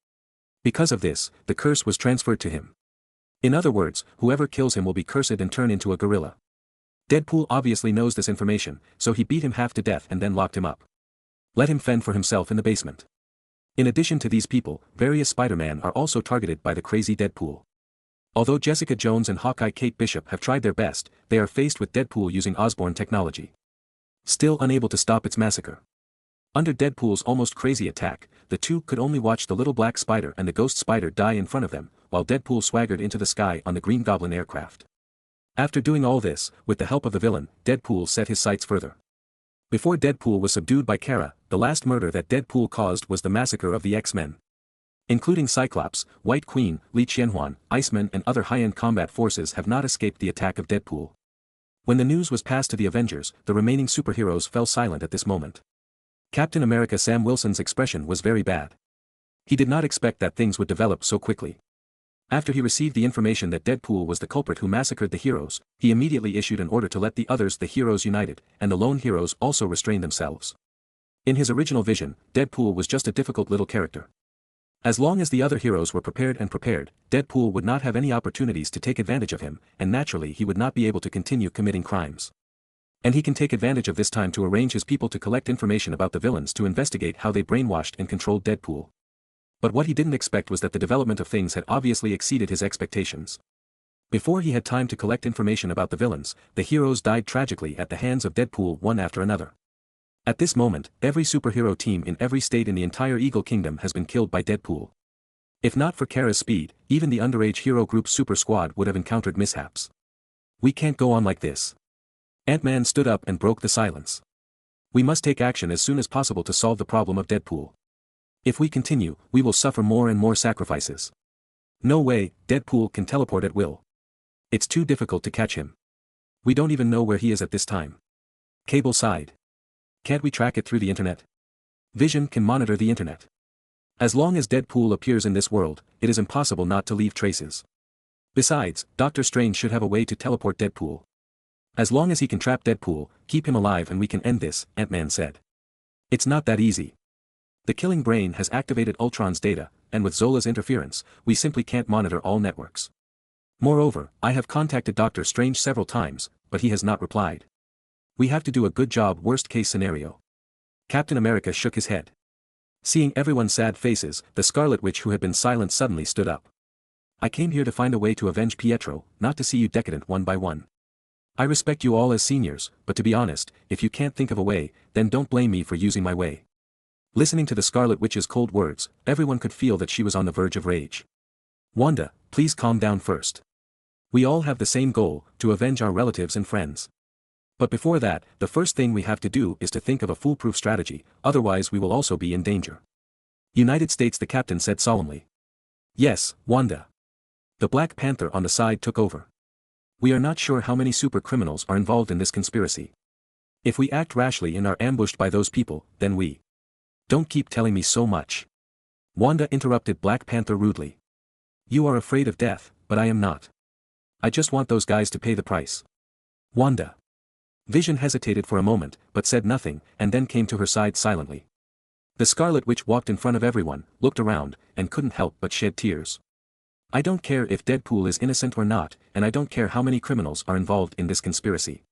Speaker 1: Because of this, the curse was transferred to him. In other words, whoever kills him will be cursed and turn into a gorilla. Deadpool obviously knows this information, so he beat him half to death and then locked him up. Let him fend for himself in the basement. In addition to these people, various Spider-Man are also targeted by the crazy Deadpool. Although Jessica Jones and Hawkeye Kate Bishop have tried their best, they are faced with Deadpool using Osborn technology. Still unable to stop its massacre. Under Deadpool's almost crazy attack, the two could only watch the little black spider and the ghost spider die in front of them, while Deadpool swaggered into the sky on the Green Goblin aircraft. After doing all this, with the help of the villain, Deadpool set his sights further. Before Deadpool was subdued by Kara, the last murder that Deadpool caused was the massacre of the X-Men. Including Cyclops, White Queen, Li Qianhuan, Iceman and other high-end combat forces have not escaped the attack of Deadpool. When the news was passed to the Avengers, the remaining superheroes fell silent at this moment. Captain America Sam Wilson's expression was very bad. He did not expect that things would develop so quickly. After he received the information that Deadpool was the culprit who massacred the heroes, he immediately issued an order to let the heroes united, and the lone heroes also restrain themselves. In his original vision, Deadpool was just a difficult little character. As long as the other heroes were prepared, Deadpool would not have any opportunities to take advantage of him, and naturally he would not be able to continue committing crimes. And he can take advantage of this time to arrange his people to collect information about the villains to investigate how they brainwashed and controlled Deadpool. But what he didn't expect was that the development of things had obviously exceeded his expectations. Before he had time to collect information about the villains, the heroes died tragically at the hands of Deadpool one after another. At this moment, every superhero team in every state in the entire Eagle Kingdom has been killed by Deadpool. If not for Kara's speed, even the underage hero group Super Squad would have encountered mishaps. We can't go on like this. Ant-Man stood up and broke the silence. We must take action as soon as possible to solve the problem of Deadpool. If we continue, we will suffer more and more sacrifices. No way, Deadpool can teleport at will. It's too difficult to catch him. We don't even know where he is at this time. Cable sighed. Can't we track it through the internet? Vision can monitor the internet. As long as Deadpool appears in this world, it is impossible not to leave traces. Besides, Doctor Strange should have a way to teleport Deadpool. As long as he can trap Deadpool, keep him alive and we can end this, Ant-Man said. It's not that easy. The killing brain has activated Ultron's data, and with Zola's interference, we simply can't monitor all networks. Moreover, I have contacted Doctor Strange several times, but he has not replied. We have to do a good job worst-case scenario. Captain America shook his head. Seeing everyone's sad faces, the Scarlet Witch who had been silent suddenly stood up. I came here to find a way to avenge Pietro, not to see you decadent one by one. I respect you all as seniors, but to be honest, if you can't think of a way, then don't blame me for using my way. Listening to the Scarlet Witch's cold words, everyone could feel that she was on the verge of rage. Wanda, please calm down first. We all have the same goal, to avenge our relatives and friends. But before that, the first thing we have to do is to think of a foolproof strategy, otherwise we will also be in danger. United States, the captain said solemnly. Yes, Wanda. The Black Panther on the side took over. We are not sure how many super criminals are involved in this conspiracy. If we act rashly and are ambushed by those people, then we. Don't keep telling me so much. Wanda interrupted Black Panther rudely. You are afraid of death, but I am not. I just want those guys to pay the price. Wanda. Vision hesitated for a moment, but said nothing, and then came to her side silently. The Scarlet Witch walked in front of everyone, looked around, and couldn't help but shed tears. I don't care if Deadpool is innocent or not, and I don't care how many criminals are involved in this conspiracy.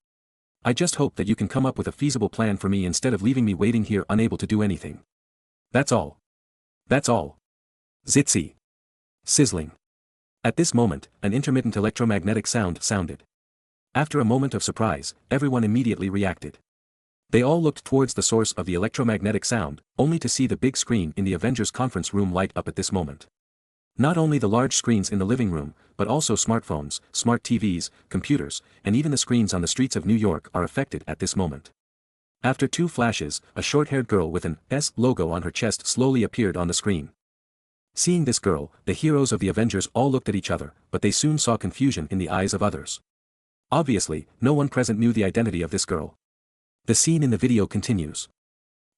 Speaker 1: I just hope that you can come up with a feasible plan for me instead of leaving me waiting here unable to do anything. That's all. That's all. Zitsy. Sizzling. At this moment, an intermittent electromagnetic sound sounded. After a moment of surprise, everyone immediately reacted. They all looked towards the source of the electromagnetic sound, only to see the big screen in the Avengers conference room light up at this moment. Not only the large screens in the living room, but also smartphones, smart TVs, computers, and even the screens on the streets of New York are affected at this moment. After 2 flashes, a short-haired girl with an S logo on her chest slowly appeared on the screen. Seeing this girl, the heroes of the Avengers all looked at each other, but they soon saw confusion in the eyes of others. Obviously, no one present knew the identity of this girl. The scene in the video continues.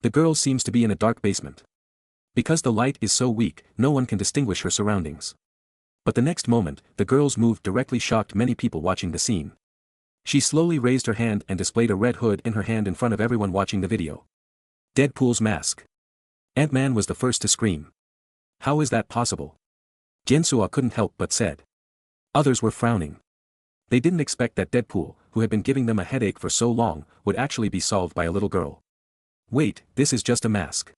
Speaker 1: The girl seems to be in a dark basement. Because the light is so weak, no one can distinguish her surroundings. But the next moment, the girl's move directly shocked many people watching the scene. She slowly raised her hand and displayed a red hood in her hand in front of everyone watching the video. Deadpool's mask. Ant-Man was the first to scream. How is that possible? Jinsua couldn't help but said. Others were frowning. They didn't expect that Deadpool, who had been giving them a headache for so long, would actually be solved by a little girl. Wait, this is just a mask.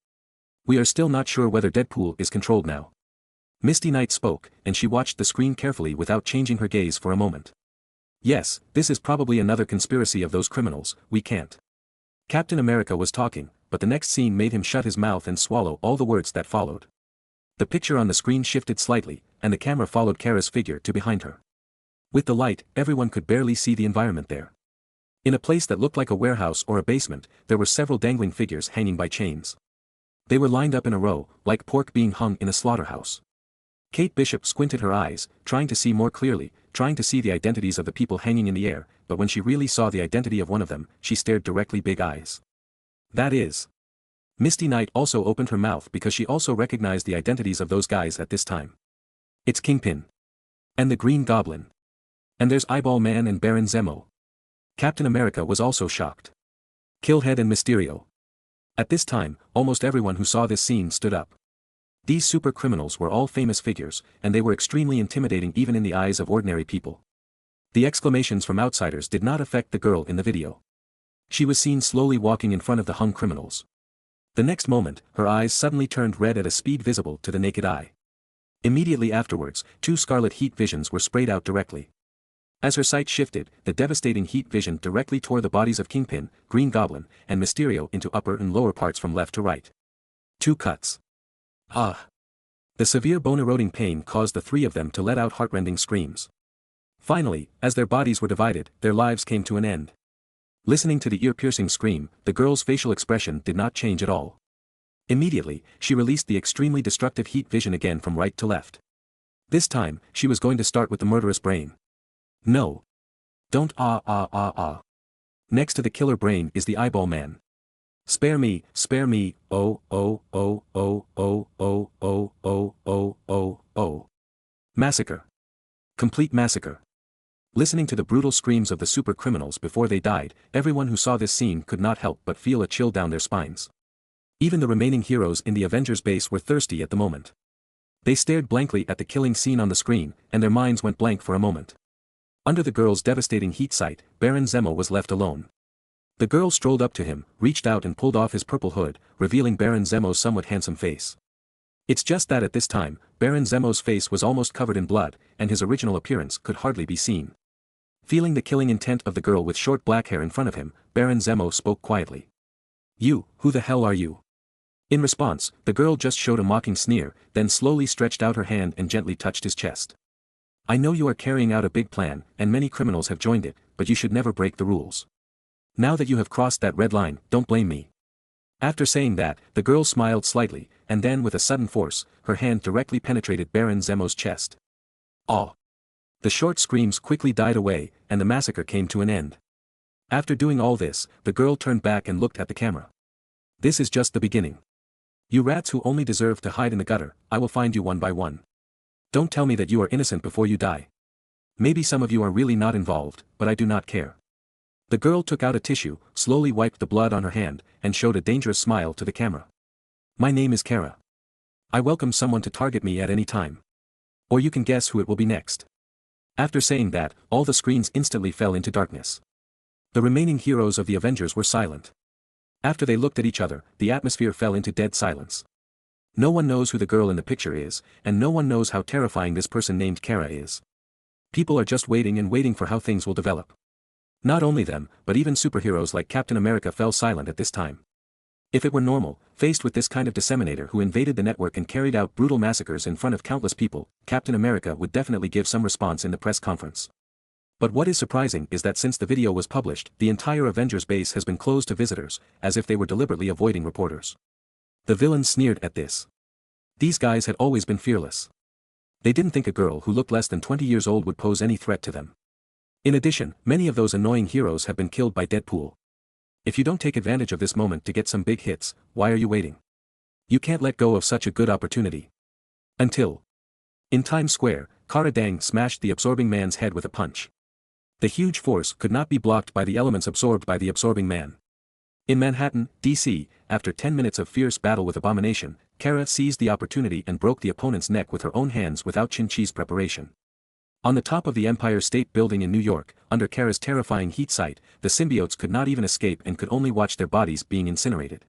Speaker 1: We are still not sure whether Deadpool is controlled now. Misty Knight spoke, and she watched the screen carefully without changing her gaze for a moment. Yes, this is probably another conspiracy of those criminals, we can't. Captain America was talking, but the next scene made him shut his mouth and swallow all the words that followed. The picture on the screen shifted slightly, and the camera followed Kara's figure to behind her. With the light, everyone could barely see the environment there. In a place that looked like a warehouse or a basement, there were several dangling figures hanging by chains. They were lined up in a row, like pork being hung in a slaughterhouse. Kate Bishop squinted her eyes, trying to see more clearly, trying to see the identities of the people hanging in the air, but when she really saw the identity of one of them, she stared directly big eyes. That is. Misty Knight also opened her mouth because she also recognized the identities of those guys at this time. It's Kingpin. And the Green Goblin. And there's Eyeball Man and Baron Zemo. Captain America was also shocked. Killhead and Mysterio. At this time, almost everyone who saw this scene stood up. These super criminals were all famous figures, and they were extremely intimidating even in the eyes of ordinary people. The exclamations from outsiders did not affect the girl in the video. She was seen slowly walking in front of the hung criminals. The next moment, her eyes suddenly turned red at a speed visible to the naked eye. Immediately afterwards, 2 scarlet heat visions were sprayed out directly. As her sight shifted, the devastating heat vision directly tore the bodies of Kingpin, Green Goblin, and Mysterio into upper and lower parts from left to right. 2 cuts. Ah! The severe bone-eroding pain caused the 3 of them to let out heartrending screams. Finally, as their bodies were divided, their lives came to an end. Listening to the ear-piercing scream, the girl's facial expression did not change at all. Immediately, she released the extremely destructive heat vision again from right to left. This time, she was going to start with the murderous brain. No. Don't Next to the killer brain is the Eyeball Man. Spare me, oh. Massacre. Complete massacre. Listening to the brutal screams of the super criminals before they died, everyone who saw this scene could not help but feel a chill down their spines. Even the remaining heroes in the Avengers base were thirsty at the moment. They stared blankly at the killing scene on the screen, and their minds went blank for a moment. Under the girl's devastating heat sight, Baron Zemo was left alone. The girl strolled up to him, reached out and pulled off his purple hood, revealing Baron Zemo's somewhat handsome face. It's just that at this time, Baron Zemo's face was almost covered in blood, and his original appearance could hardly be seen. Feeling the killing intent of the girl with short black hair in front of him, Baron Zemo spoke quietly. You, who the hell are you? In response, the girl just showed a mocking sneer, then slowly stretched out her hand and gently touched his chest. I know you are carrying out a big plan, and many criminals have joined it, but you should never break the rules. Now that you have crossed that red line, don't blame me. After saying that, the girl smiled slightly, and then with a sudden force, her hand directly penetrated Baron Zemo's chest. Aw! The short screams quickly died away, and the massacre came to an end. After doing all this, the girl turned back and looked at the camera. This is just the beginning. You rats who only deserve to hide in the gutter, I will find you one by one. Don't tell me that you are innocent before you die. Maybe some of you are really not involved, but I do not care. The girl took out a tissue, slowly wiped the blood on her hand, and showed a dangerous smile to the camera. My name is Kara. I welcome someone to target me at any time. Or you can guess who it will be next. After saying that, all the screens instantly fell into darkness. The remaining heroes of the Avengers were silent. After they looked at each other, the atmosphere fell into dead silence. No one knows who the girl in the picture is, and no one knows how terrifying this person named Kara is. People are just waiting and waiting for how things will develop. Not only them, but even superheroes like Captain America fell silent at this time. If it were normal, faced with this kind of disseminator who invaded the network and carried out brutal massacres in front of countless people, Captain America would definitely give some response in the press conference. But what is surprising is that since the video was published, the entire Avengers base has been closed to visitors, as if they were deliberately avoiding reporters. The villains sneered at this. These guys had always been fearless. They didn't think a girl who looked less than 20 years old would pose any threat to them. In addition, many of those annoying heroes have been killed by Deadpool. If you don't take advantage of this moment to get some big hits, why are you waiting? You can't let go of such a good opportunity. Until. In Times Square, Kara Dang smashed the absorbing man's head with a punch. The huge force could not be blocked by the elements absorbed by the absorbing man. In Manhattan, D.C., after 10 minutes of fierce battle with Abomination, Kara seized the opportunity and broke the opponent's neck with her own hands without chin cheese preparation. On the top of the Empire State Building in New York, under Kara's terrifying heat sight, the symbiotes could not even escape and could only watch their bodies being incinerated.